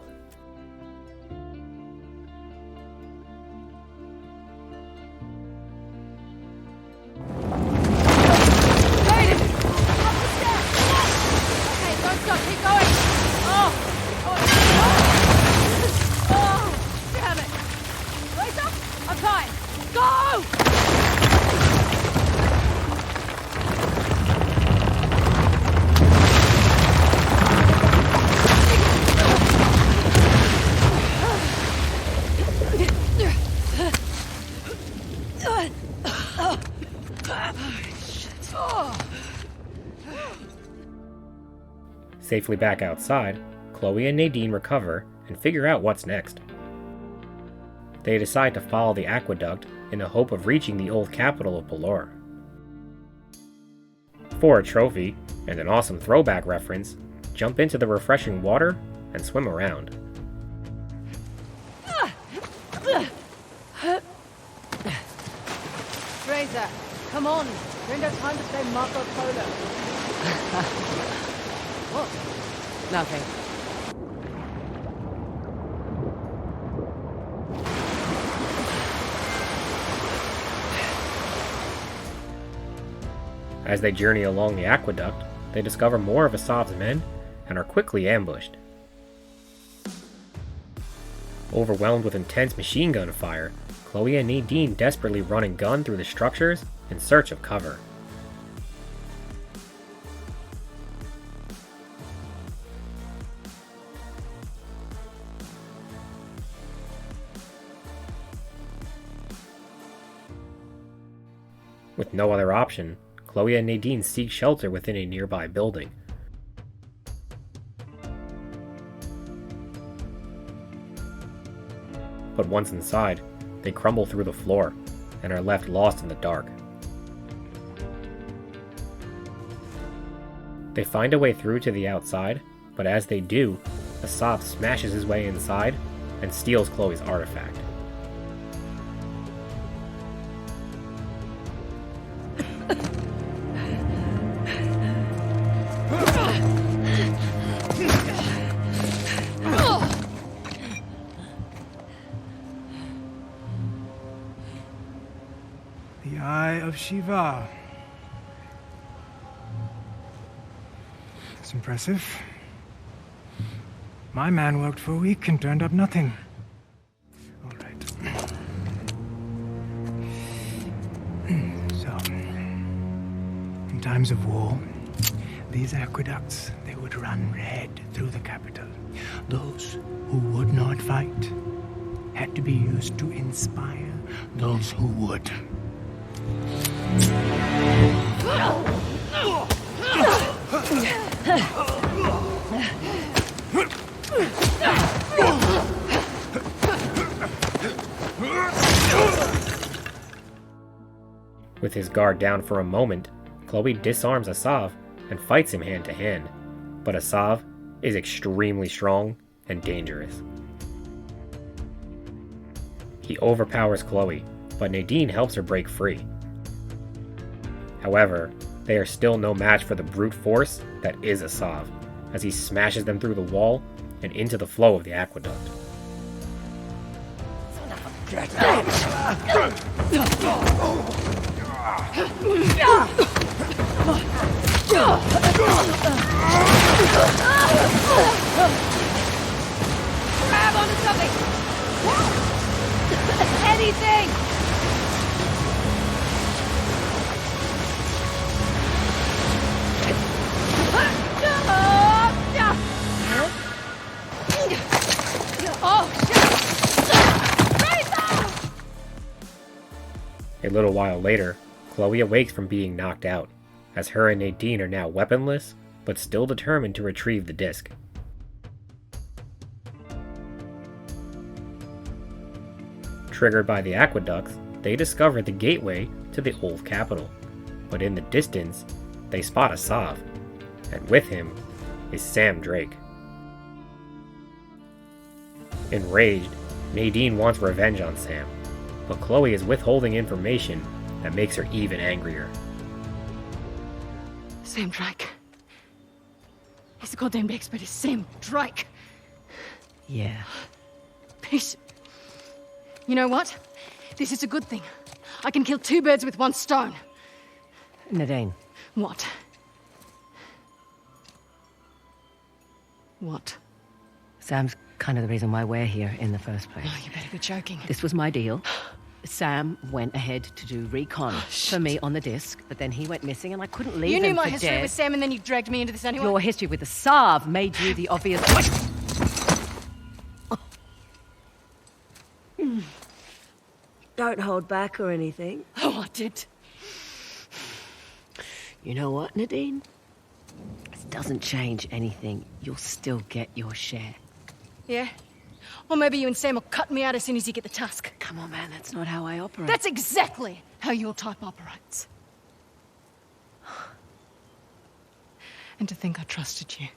Safely back outside, Chloe and Nadine recover and figure out what's next. They decide to follow the aqueduct in the hope of reaching the old capital of Pelor. For a trophy, and an awesome throwback reference, jump into the refreshing water and swim around. Fraser, come on. We ain't got time to play Marco Polo. What? Nothing. As they journey along the aqueduct, they discover more of Asav's men and are quickly ambushed. Overwhelmed with intense machine gun fire, Chloe and Nadine desperately run and gun through the structures in search of cover. With no other option, Chloe and Nadine seek shelter within a nearby building. But once inside, they crumble through the floor and are left lost in the dark. They find a way through to the outside, but as they do, Asav smashes his way inside and steals Chloe's artifact. The Eye of Shiva. That's impressive. My man worked for a week and turned up nothing. All right. So, in times of war, these aqueducts, they would run red through the capital. Those who would not fight had to be used to inspire those who would. With his guard down for a moment, Chloe disarms Asav and fights him hand to hand, but Asav is extremely strong and dangerous. He overpowers Chloe, but Nadine helps her break free. However, they are still no match for the brute force that is Asav, as he smashes them through the wall and into the flow of the aqueduct. Grab onto something! Anything! Oh, shit! A little while later, Chloe awakes from being knocked out, as her and Nadine are now weaponless, but still determined to retrieve the disc. Triggered by the aqueducts, they discover the gateway to the old capital, but in the distance, they spot Asav, and with him is Sam Drake. Enraged, Nadine wants revenge on Sam, but Chloe is withholding information that makes her even angrier. Sam Drake. He's the goddamn expert, is Sam Drake. Yeah. Piece. You know what? This is a good thing. I can kill two birds with one stone. Nadine. What? What? Sam's kind of the reason why we're here in the first place. Oh, you better be joking. This was my deal. Sam went ahead to do recon for me on the disc, but then he went missing and I couldn't leave him You knew my for history dead. with Sam and then you dragged me into this anyway? Your history with the Sav made you the obvious... Don't hold back or anything. Oh, I did. You know what, Nadine? This doesn't change anything. You'll still get your share. Yeah? Or maybe you and Sam will cut me out as soon as you get the tusk. Come on, man, that's not how I operate. That's exactly how your type operates. And to think I trusted you.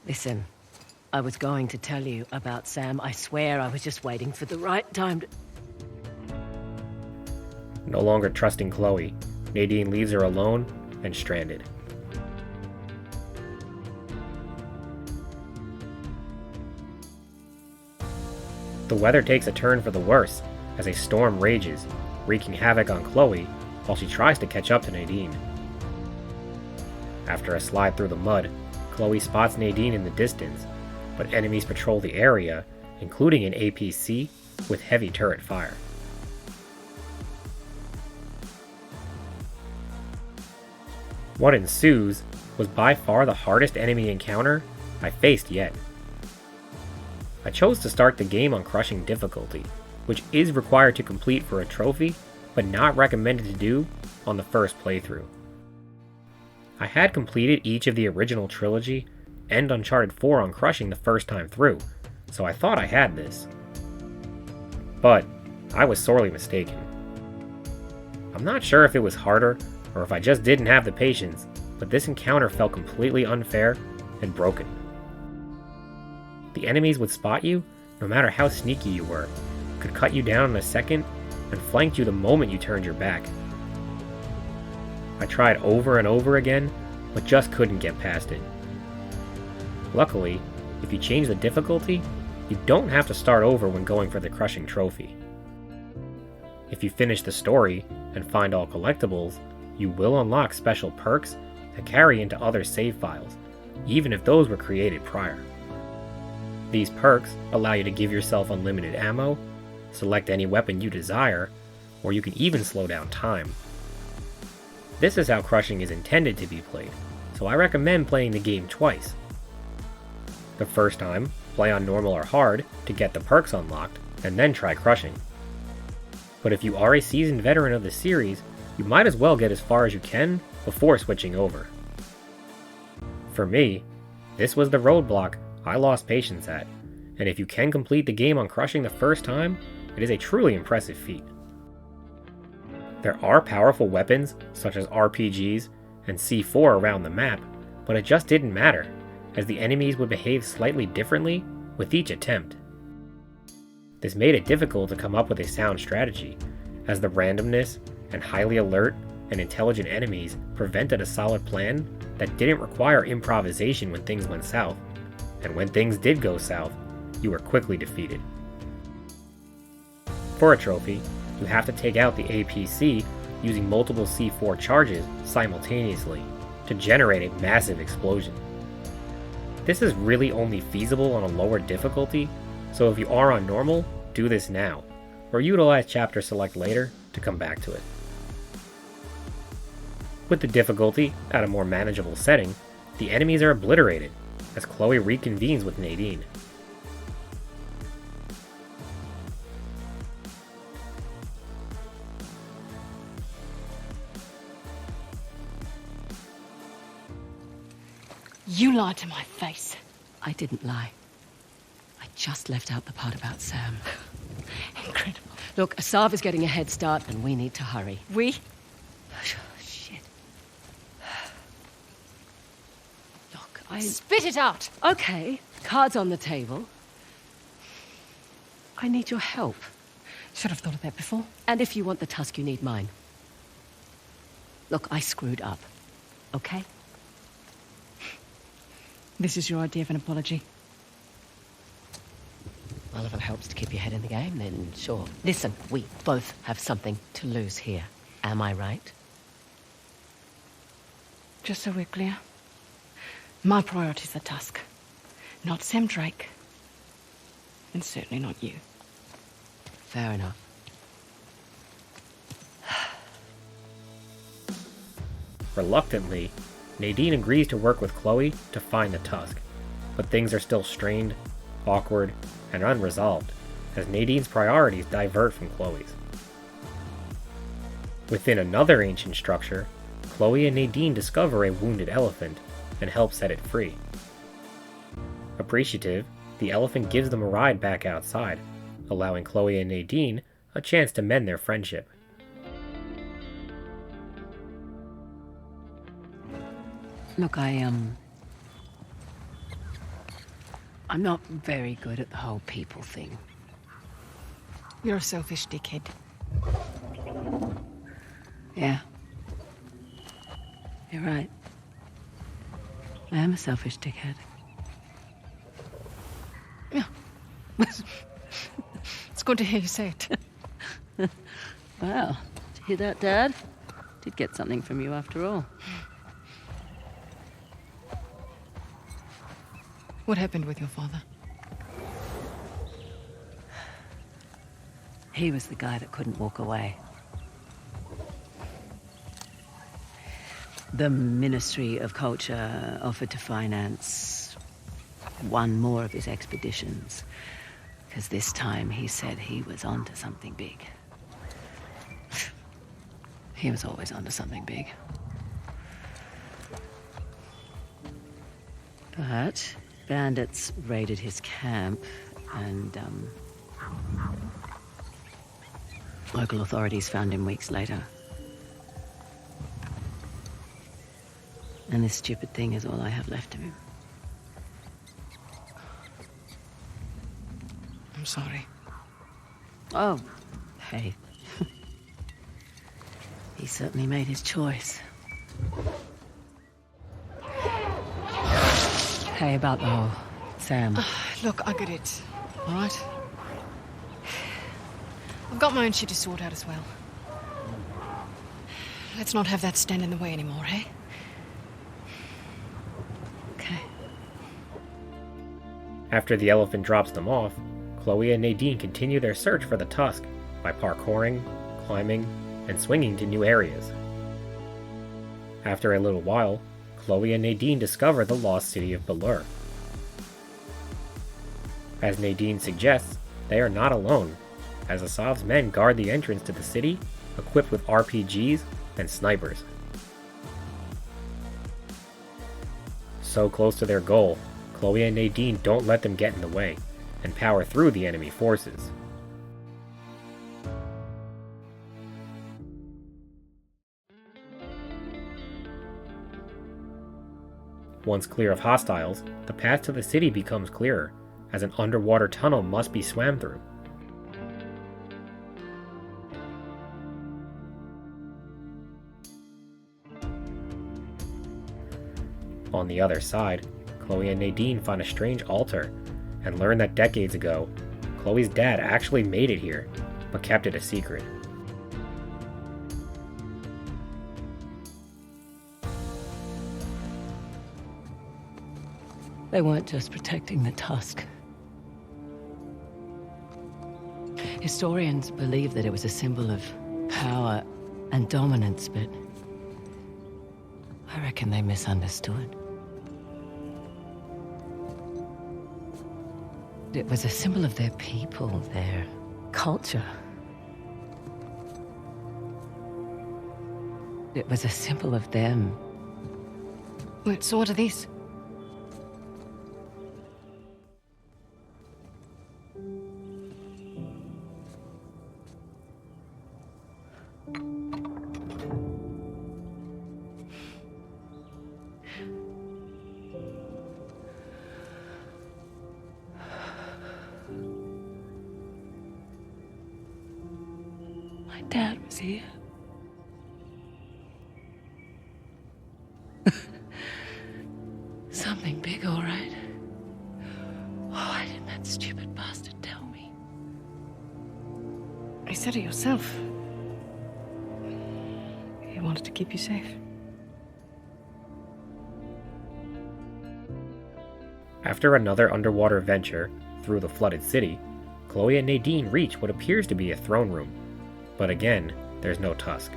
Listen, I was going to tell you about Sam. I swear I was just waiting for the right time to... No longer trusting Chloe, Nadine leaves her alone and stranded. The weather takes a turn for the worse as a storm rages, wreaking havoc on Chloe while she tries to catch up to Nadine. After a slide through the mud, Chloe spots Nadine in the distance, but enemies patrol the area, including an APC with heavy turret fire. What ensues was by far the hardest enemy encounter I faced yet. I chose to start the game on crushing difficulty, which is required to complete for a trophy, but not recommended to do on the first playthrough. I had completed each of the original trilogy and Uncharted 4 on crushing the first time through, so I thought I had this. But I was sorely mistaken. I'm not sure if it was harder or if I just didn't have the patience, but this encounter felt completely unfair and broken. The enemies would spot you, no matter how sneaky you were, could cut you down in a second, and flanked you the moment you turned your back. I tried over and over again, but just couldn't get past it. Luckily, if you change the difficulty, you don't have to start over when going for the crushing trophy. If you finish the story and find all collectibles, you will unlock special perks that carry into other save files, even if those were created prior. These perks allow you to give yourself unlimited ammo, select any weapon you desire, or you can even slow down time. This is how crushing is intended to be played, so I recommend playing the game twice. The first time, play on normal or hard to get the perks unlocked, and then try crushing. But if you are a seasoned veteran of the series, you might as well get as far as you can before switching over. For me, this was the roadblock I lost patience at, and if you can complete the game on crushing the first time, it is a truly impressive feat. There are powerful weapons such as RPGs and C4 around the map, but it just didn't matter, as the enemies would behave slightly differently with each attempt. This made it difficult to come up with a sound strategy, as the randomness and highly alert and intelligent enemies prevented a solid plan that didn't require improvisation when things went south, and when things did go south, you were quickly defeated. For a trophy, you have to take out the APC using multiple C4 charges simultaneously to generate a massive explosion. This is really only feasible on a lower difficulty, so if you are on normal, do this now, or utilize chapter select later to come back to it. With the difficulty at a more manageable setting, the enemies are obliterated as Chloe reconvenes with Nadine. You lied to my face. I didn't lie. I just left out the part about Sam. Incredible. Look, Asav is getting a head start and we need to hurry. We? Shit. Look, Spit it out! Okay, cards on the table. I need your help. Should have thought of that before. And if you want the tusk, you need mine. Look, I screwed up. Okay? This is your idea of an apology. Well, if it helps to keep your head in the game, then sure. Listen, we both have something to lose here. Am I right? Just so we're clear, my priority's the tusk, not Sam Drake, and certainly not you. Fair enough. Reluctantly, Nadine agrees to work with Chloe to find the tusk, but things are still strained, awkward, and unresolved, as Nadine's priorities divert from Chloe's. Within another ancient structure, Chloe and Nadine discover a wounded elephant and help set it free. Appreciative, the elephant gives them a ride back outside, allowing Chloe and Nadine a chance to mend their friendship. Look, I'm not very good at the whole people thing. You're a selfish dickhead. Yeah. You're right. I am a selfish dickhead. Yeah. It's good to hear you say it. Wow. Did you hear that, Dad? Did get something from you after all. What happened with your father? He was the guy that couldn't walk away. The Ministry of Culture offered to finance one more of his expeditions, because this time he said he was onto something big. He was always onto something big. But bandits raided his camp, and local authorities found him weeks later. And this stupid thing is all I have left of him. I'm sorry. Oh, hey. He certainly made his choice. Hey, about the whole Sam. Look, I get it. All right? I've got my own shit to sort out as well. Let's not have that stand in the way anymore, eh? Okay. After the elephant drops them off, Chloe and Nadine continue their search for the tusk by parkouring, climbing, and swinging to new areas. After a little while, Chloe and Nadine discover the lost city of Balur. As Nadine suggests, they are not alone, as Asav's men guard the entrance to the city, equipped with RPGs and snipers. So close to their goal, Chloe and Nadine don't let them get in the way, and power through the enemy forces. Once clear of hostiles, the path to the city becomes clearer, as an underwater tunnel must be swam through. On the other side, Chloe and Nadine find a strange altar, and learn that decades ago, Chloe's dad actually made it here, but kept it a secret. They weren't just protecting the tusk. Historians believe that it was a symbol of power and dominance, but I reckon they misunderstood. It was a symbol of their people, their culture. It was a symbol of them. Wait, so what are these? My dad was here. Something big, all right. Why didn't that stupid bastard tell me? You said it yourself. He wanted to keep you safe. After another underwater venture through the flooded city, Chloe and Nadine reach what appears to be a throne room, but again, there's no tusk.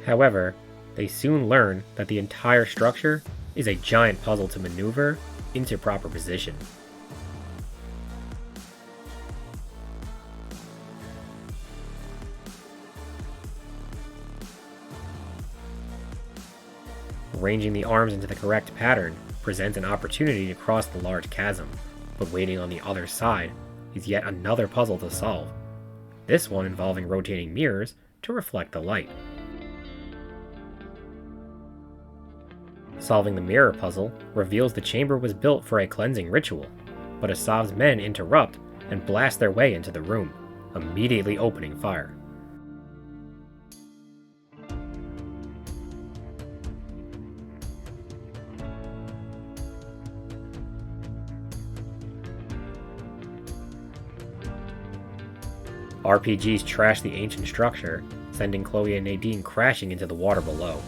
However, they soon learn that the entire structure is a giant puzzle to maneuver into proper position. Arranging the arms into the correct pattern presents an opportunity to cross the large chasm, but waiting on the other side is yet another puzzle to solve, this one involving rotating mirrors to reflect the light. Solving the mirror puzzle reveals the chamber was built for a cleansing ritual, but Asav's men interrupt and blast their way into the room, immediately opening fire. RPGs trash the ancient structure, sending Chloe and Nadine crashing into the water below.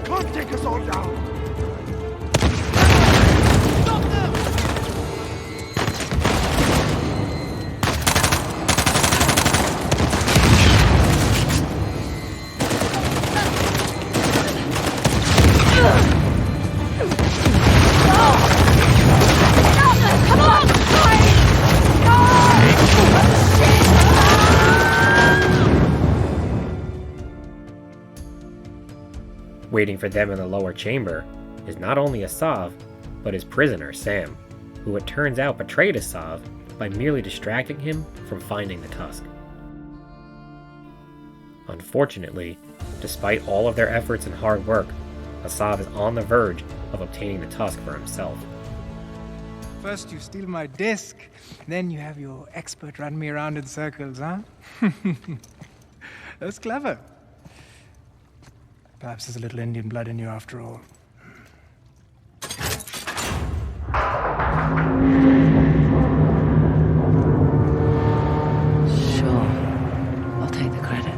Can't take us all down. Waiting for them in the lower chamber is not only Asav, but his prisoner Sam, who it turns out betrayed Asav by merely distracting him from finding the tusk. Unfortunately, despite all of their efforts and hard work, Asav is on the verge of obtaining the tusk for himself. First you steal my disc, then you have your expert run me around in circles, huh? That's clever. Perhaps there's a little Indian blood in you after all. Sure. I'll take the credit.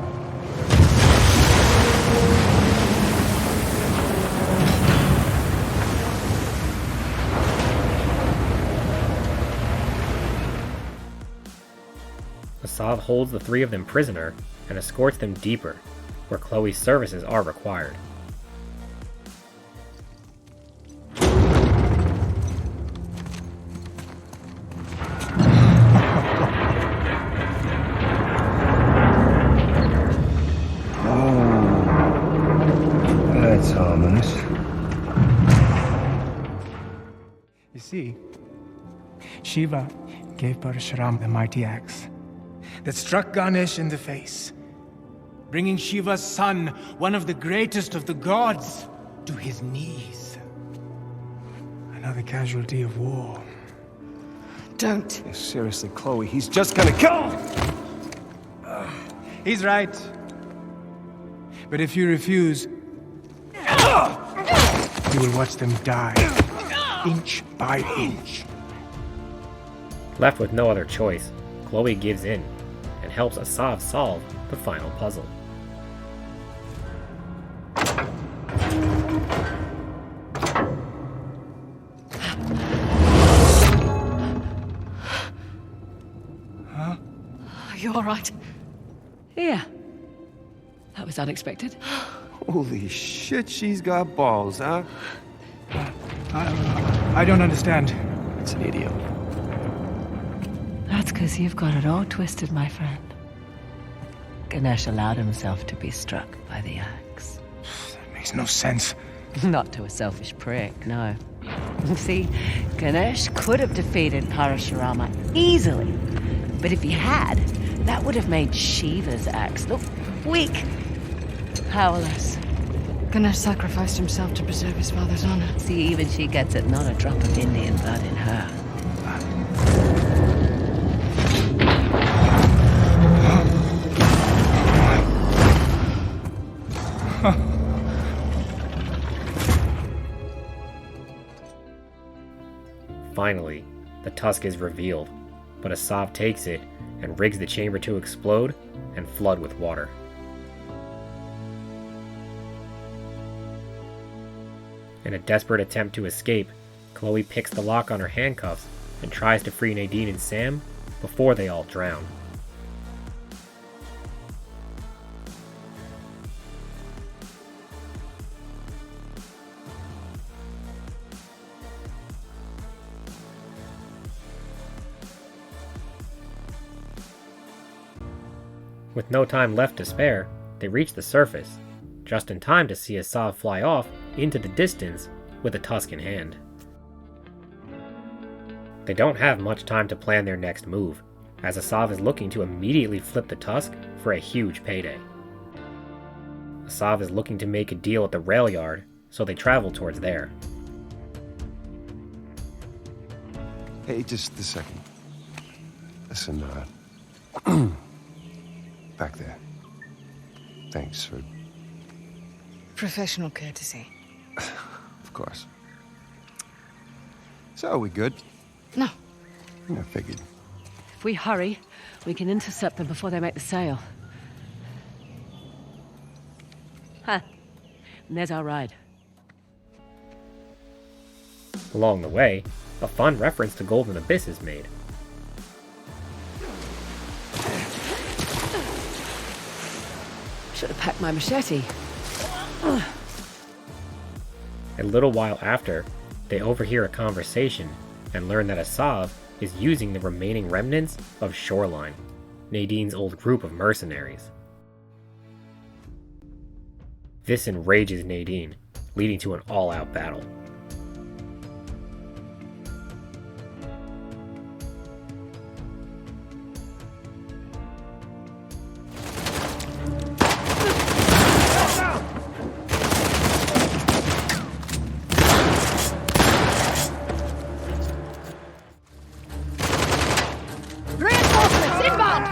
Asav holds the three of them prisoner and escorts them deeper, where Chloe's services are required. That's ominous. You see, Shiva gave Parashuram the mighty axe that struck Ganesh in the face, bringing Shiva's son, one of the greatest of the gods, to his knees. Another casualty of war. Don't. Seriously, Chloe, he's just gonna kill him! He's right. But if you refuse, you will watch them die, inch by inch. Left with no other choice, Chloe gives in and helps Asav solve the final puzzle. Huh? Are you all right? Yeah. That was unexpected. Holy shit, she's got balls, huh? I don't understand. It's an idiom. That's because you've got it all twisted, my friend. Ganesh allowed himself to be struck by the axe. That makes no sense. Not to a selfish prick, no. See, Ganesh could have defeated Parashurama easily. But if he had, that would have made Shiva's axe look weak, powerless. Ganesh sacrificed himself to preserve his father's honor. See, even she gets it, not a drop of Indian blood in her. Finally, the tusk is revealed, but Asav takes it and rigs the chamber to explode and flood with water. In a desperate attempt to escape, Chloe picks the lock on her handcuffs and tries to free Nadine and Sam before they all drown. With no time left to spare, they reach the surface, just in time to see Asav fly off into the distance with a tusk in hand. They don't have much time to plan their next move, as Asav is looking to immediately flip the tusk for a huge payday. Asav is looking to make a deal at the rail yard, so they travel towards there. Hey, just a second. Listen, back there. Thanks for... Professional courtesy. Of course. So, are we good? No. I figured. If we hurry, we can intercept them before they make the sail. Huh. And there's our ride. Along the way, a fun reference to Golden Abyss is made. Should have packed my machete. A little while after, they overhear a conversation and learn that Asav is using the remaining remnants of Shoreline, Nadine's old group of mercenaries. This enrages Nadine, leading to an all-out battle. Reinforcements inbound!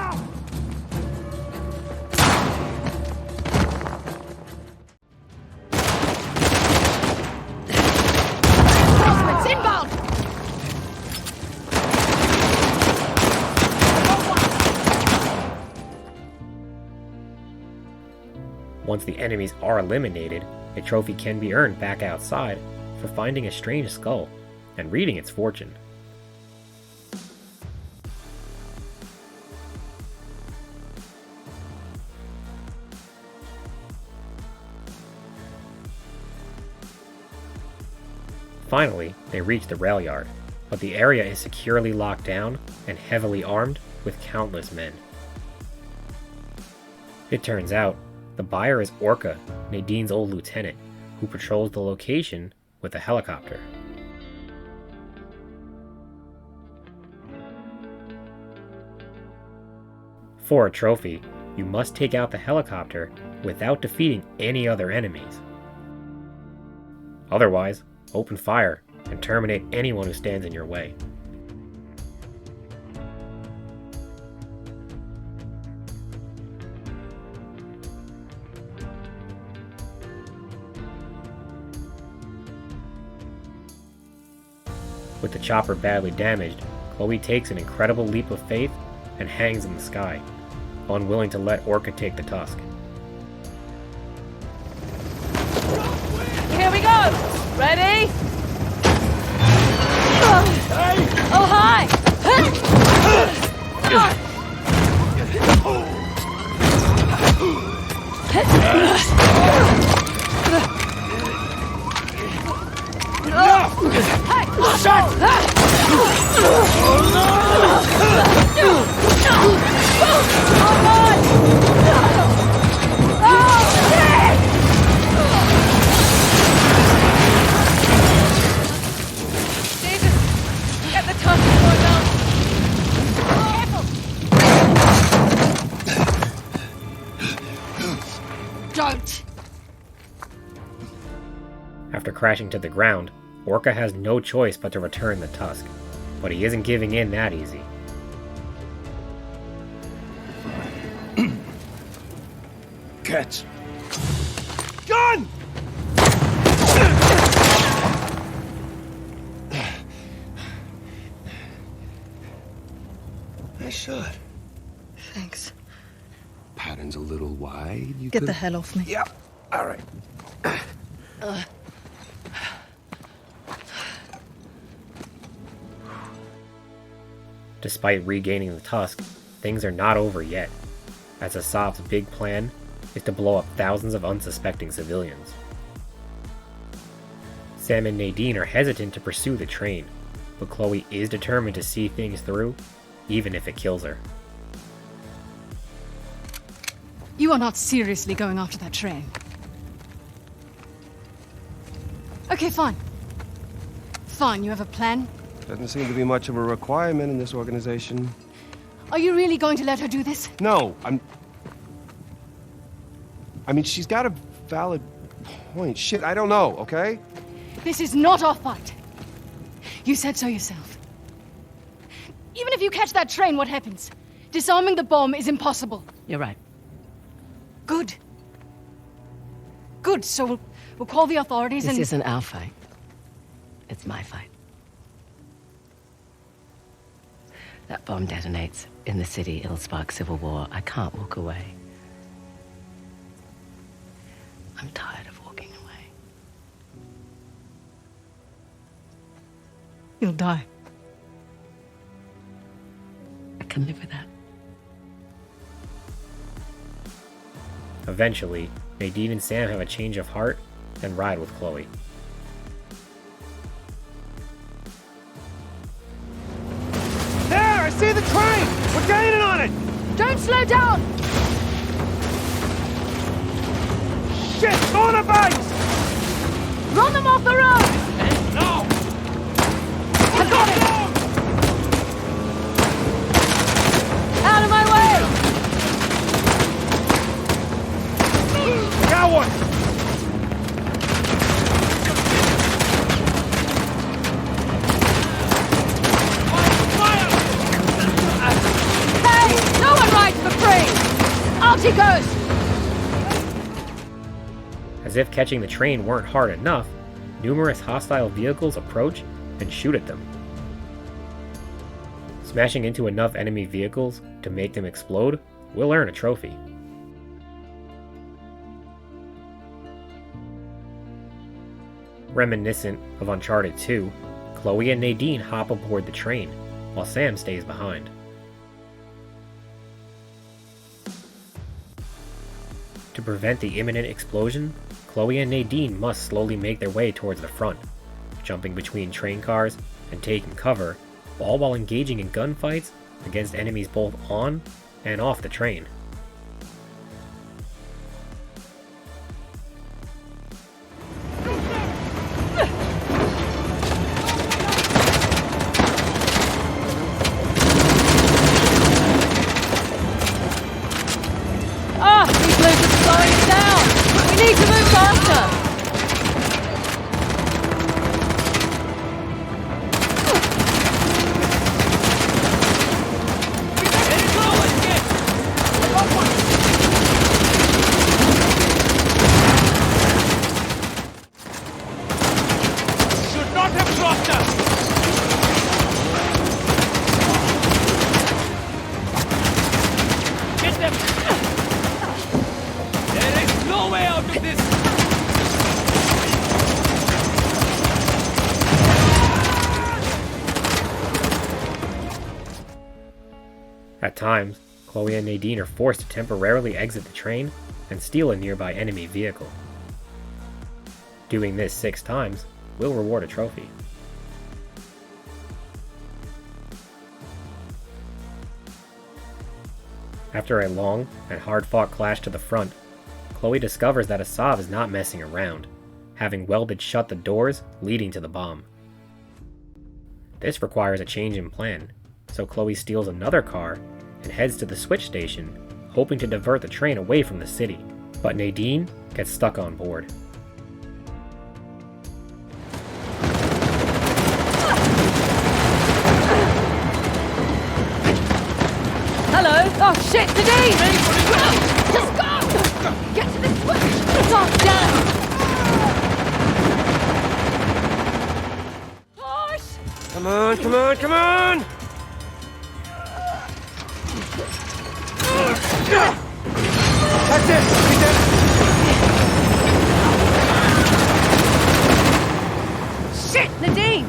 Reinforcements inbound! Once the enemies are eliminated, a trophy can be earned back outside for finding a strange skull and reading its fortune. Finally, they reach the rail yard, but the area is securely locked down and heavily armed with countless men. It turns out, the buyer is Orca, Nadine's old lieutenant, who patrols the location with a helicopter. For a trophy, you must take out the helicopter without defeating any other enemies. Otherwise, open fire and terminate anyone who stands in your way. With the chopper badly damaged, Chloe takes an incredible leap of faith and hangs in the sky, unwilling to let Orca take the tusk. Here we go! Ready? Oh, hi! Don't! After crashing to the ground, Orca has no choice but to return the tusk, but he isn't giving in that easy. Catch! Gun! Nice shot. Thanks. Pattern's a little wide. You Get could... the hell off me. Yeah. All right. Despite regaining the tusk, things are not over yet, as Asav's big plan is to blow up thousands of unsuspecting civilians. Sam and Nadine are hesitant to pursue the train, but Chloe is determined to see things through, even if it kills her. You are not seriously going after that train. Okay, fine. Fine, you have a plan? Doesn't seem to be much of a requirement in this organization. Are you really going to let her do this? No, I mean, she's got a valid point. Shit, I don't know, okay? This is not our fight. You said so yourself. Even if you catch that train, what happens? Disarming the bomb is impossible. You're right. Good. Good, so we'll call the authorities This and... isn't our fight. It's my fight. That bomb detonates in the city. It'll spark civil war. I can't walk away. I'm tired of walking away. You'll die. I can live with that. Eventually, Nadine and Sam have a change of heart and ride with Chloe. There! I see the train! We're gaining on it! Don't slow down! Shit! Motorbikes! Run them off the road! No! I got it! Out of my way! Got one! Hey! No one rides for free! Out he goes! As if catching the train weren't hard enough, numerous hostile vehicles approach and shoot at them. Smashing into enough enemy vehicles to make them explode will earn a trophy. Reminiscent of Uncharted 2, Chloe and Nadine hop aboard the train, while Sam stays behind. To prevent the imminent explosion, Chloe and Nadine must slowly make their way towards the front, jumping between train cars and taking cover, all while engaging in gunfights against enemies both on and off the train. These loads are slowing down! We need to move faster! Should not have crossed us! Get them! There is no way out of this! At times, Chloe and Nadine are forced to temporarily exit the train and steal a nearby enemy vehicle. Doing this 6 times will reward a trophy. After a long and hard-fought clash to the front, Chloe discovers that Asav is not messing around, having welded shut the doors leading to the bomb. This requires a change in plan, so Chloe steals another car and heads to the switch station, hoping to divert the train away from the city, but Nadine gets stuck on board. Hello? Oh shit, Nadine! Just go! Get to the switch! Stop down! Push! Come on, come on, come on! That's it! We did it! Shit, Nadine!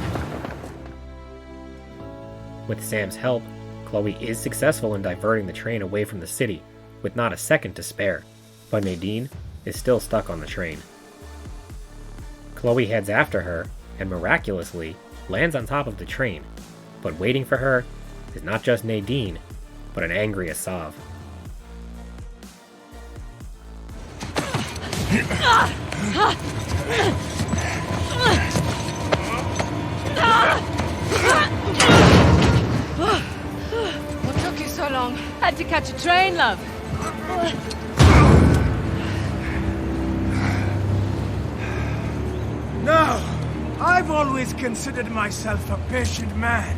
With Sam's help, Chloe is successful in diverting the train away from the city, with not a second to spare, but Nadine is still stuck on the train. Chloe heads after her, and miraculously lands on top of the train, but waiting for her is not just Nadine, but an angry Asav. What took you so long? Had to catch a train, love. Now, I've always considered myself a patient man.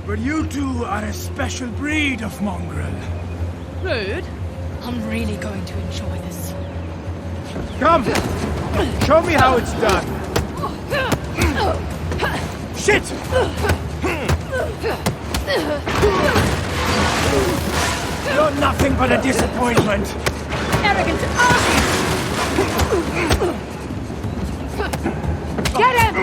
But you two are a special breed of mongrel. Rude. I'm really going to enjoy this. Come! Show me how it's done. Shit! You're nothing but a disappointment. Arrogant ass! Get him!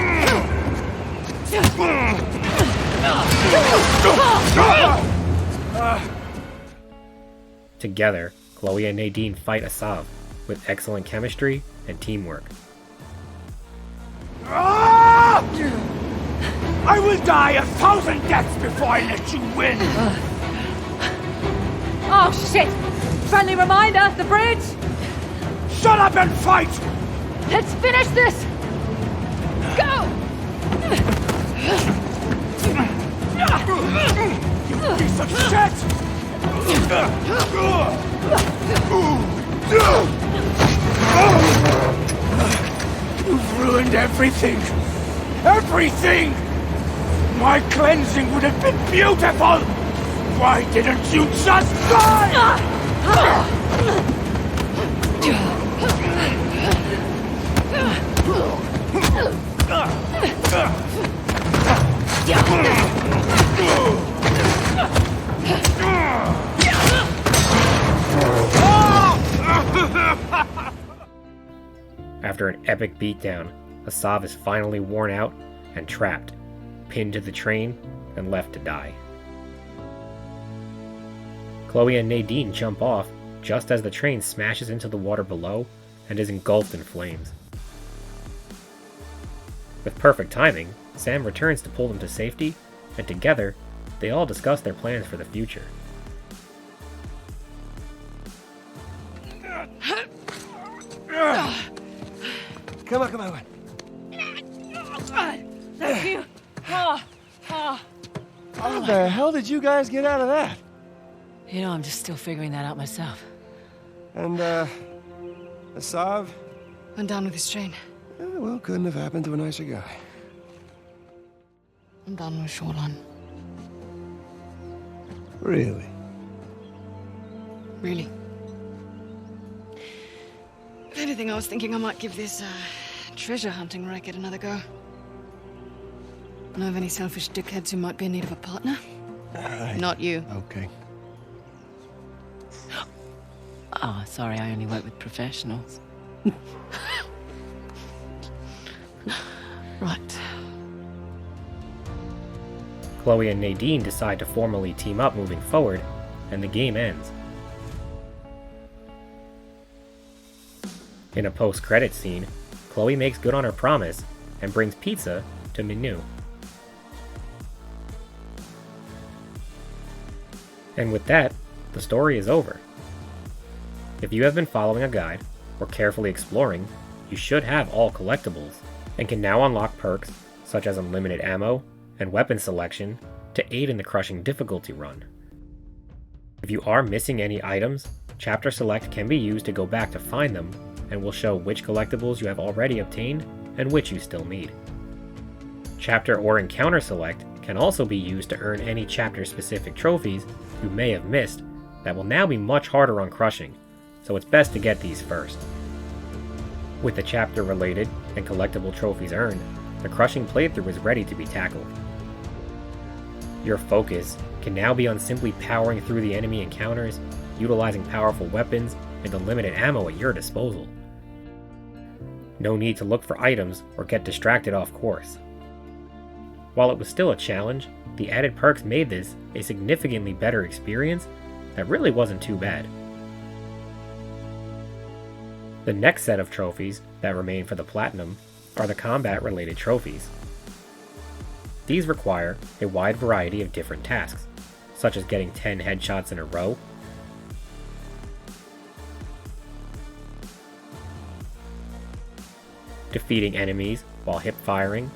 Together, Chloe and Nadine fight Asav with excellent chemistry and teamwork. I will die 1,000 deaths before I let you win! Oh, shit! Friendly reminder, the bridge! Shut up and fight! Let's finish this! Go! You piece of shit! You've ruined everything! Everything! My cleansing would have been beautiful! Why didn't you just die? After an epic beatdown, Asav is finally worn out and trapped, pinned to the train and left to die. Chloe and Nadine jump off just as the train smashes into the water below and is engulfed in flames. With perfect timing, Sam returns to pull them to safety, and together, they all discuss their plans for the future. Come on. Thank you. How the hell did you guys get out of that? You know, I'm just still figuring that out myself. And, Asav? Went down with his train. Well, couldn't have happened to a nicer guy. I'm done with Shoreline. Really? Really. If anything, I was thinking I might give this, treasure hunting racket another go. Know of any selfish dickheads who might be in need of a partner? Not you. Okay. Oh, sorry, I only work with professionals. Right. Chloe and Nadine decide to formally team up moving forward, and the game ends. In a post-credits scene, Chloe makes good on her promise and brings pizza to Minu. And with that, the story is over. If you have been following a guide, or carefully exploring, you should have all collectibles, and can now unlock perks such as unlimited ammo and weapon selection to aid in the crushing difficulty run. If you are missing any items, Chapter Select can be used to go back to find them, and will show which collectibles you have already obtained and which you still need. Chapter or Encounter Select can also be used to earn any chapter-specific trophies you may have missed that will now be much harder on crushing, so it's best to get these first. With the chapter-related and collectible trophies earned, the crushing playthrough is ready to be tackled. Your focus can now be on simply powering through the enemy encounters, utilizing powerful weapons, and unlimited ammo at your disposal. No need to look for items or get distracted off course. While it was still a challenge, the added perks made this a significantly better experience that really wasn't too bad. The next set of trophies that remain for the Platinum are the combat-related trophies. These require a wide variety of different tasks, such as getting 10 headshots in a row, defeating enemies while hip firing,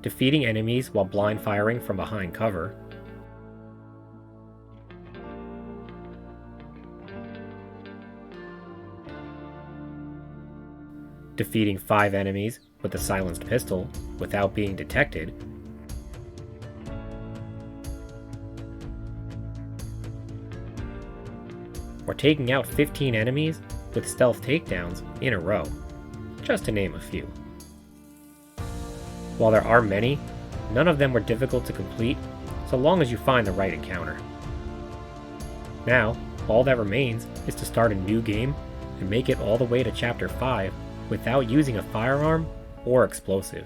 defeating enemies while blind firing from behind cover, defeating 5 enemies with a silenced pistol without being detected, or taking out 15 enemies with stealth takedowns in a row, just to name a few. While there are many, none of them were difficult to complete so long as you find the right encounter. Now, all that remains is to start a new game and make it all the way to Chapter 5 without using a firearm or explosive.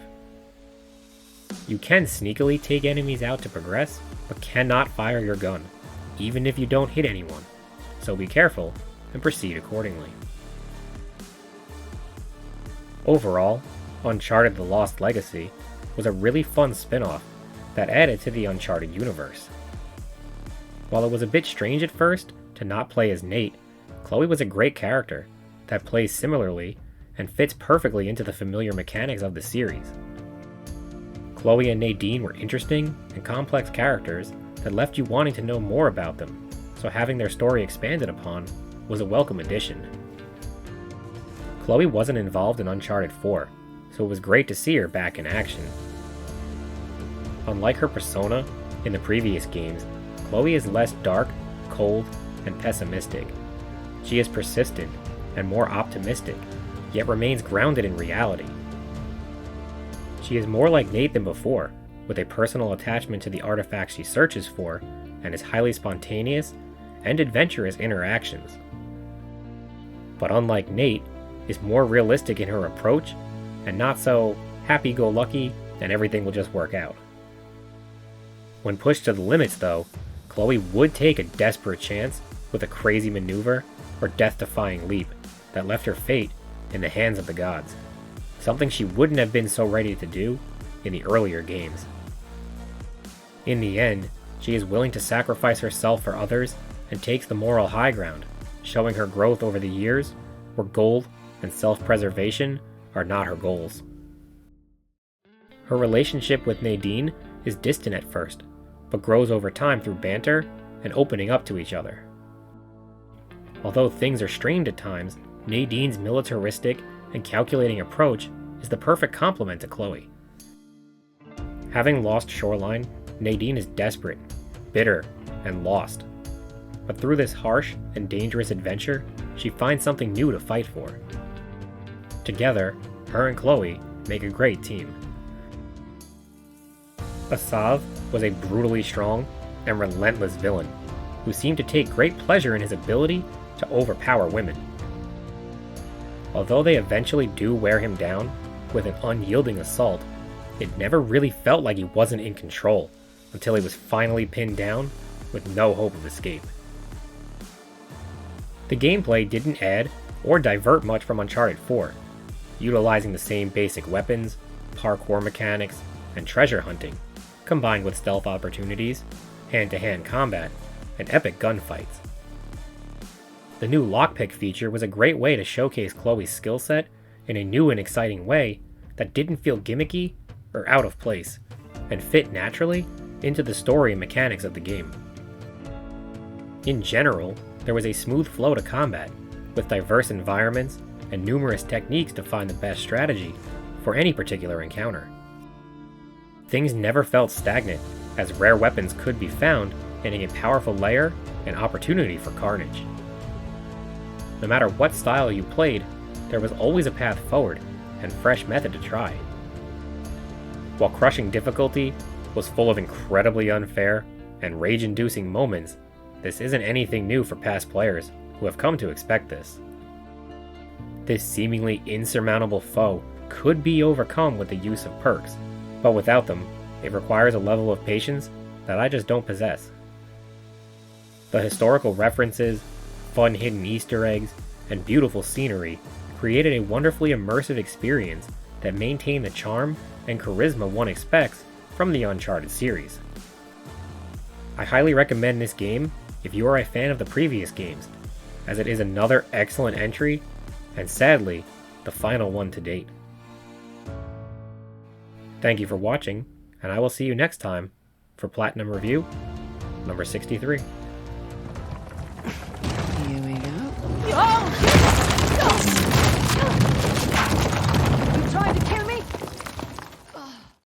You can sneakily take enemies out to progress, but cannot fire your gun, even if you don't hit anyone, so be careful and proceed accordingly. Overall, Uncharted: The Lost Legacy was a really fun spin-off that added to the Uncharted universe. While it was a bit strange at first to not play as Nate, Chloe was a great character that plays similarly and fits perfectly into the familiar mechanics of the series. Chloe and Nadine were interesting and complex characters that left you wanting to know more about them, so having their story expanded upon was a welcome addition. Chloe wasn't involved in Uncharted 4, so it was great to see her back in action. Unlike her persona in the previous games, Chloe is less dark, cold, and pessimistic. She is persistent and more optimistic, yet remains grounded in reality. She is more like Nate than before, with a personal attachment to the artifacts she searches for, and is highly spontaneous and adventurous in her actions. But unlike Nate, is more realistic in her approach, and not so happy-go-lucky and everything will just work out. When pushed to the limits though, Chloe would take a desperate chance with a crazy maneuver or death-defying leap that left her fate in the hands of the gods, something she wouldn't have been so ready to do in the earlier games. In the end, she is willing to sacrifice herself for others and takes the moral high ground, showing her growth over the years where gold and self-preservation are not her goals. Her relationship with Nadine is distant at first, but grows over time through banter and opening up to each other. Although things are strained at times, Nadine's militaristic and calculating approach is the perfect complement to Chloe. Having lost Shoreline, Nadine is desperate, bitter, and lost. But through this harsh and dangerous adventure, she finds something new to fight for. Together, her and Chloe make a great team. Asav was a brutally strong and relentless villain who seemed to take great pleasure in his ability to overpower women. Although they eventually do wear him down with an unyielding assault, it never really felt like he wasn't in control until he was finally pinned down with no hope of escape. The gameplay didn't add or divert much from Uncharted 4, utilizing the same basic weapons, parkour mechanics, and treasure hunting, combined with stealth opportunities, hand-to-hand combat, and epic gunfights. The new lockpick feature was a great way to showcase Chloe's skill set in a new and exciting way that didn't feel gimmicky or out of place, and fit naturally into the story and mechanics of the game. In general, there was a smooth flow to combat, with diverse environments and numerous techniques to find the best strategy for any particular encounter. Things never felt stagnant, as rare weapons could be found, adding a powerful layer and opportunity for carnage. No matter what style you played, there was always a path forward and fresh method to try. While crushing difficulty was full of incredibly unfair and rage-inducing moments, this isn't anything new for past players who have come to expect this. This seemingly insurmountable foe could be overcome with the use of perks, but without them, it requires a level of patience that I just don't possess. The historical references, fun hidden Easter eggs, and beautiful scenery created a wonderfully immersive experience that maintained the charm and charisma one expects from the Uncharted series. I highly recommend this game if you are a fan of the previous games, as it is another excellent entry, and sadly, the final one to date. Thank you for watching, and I will see you next time for Platinum Review number 63. Here we go. Oh!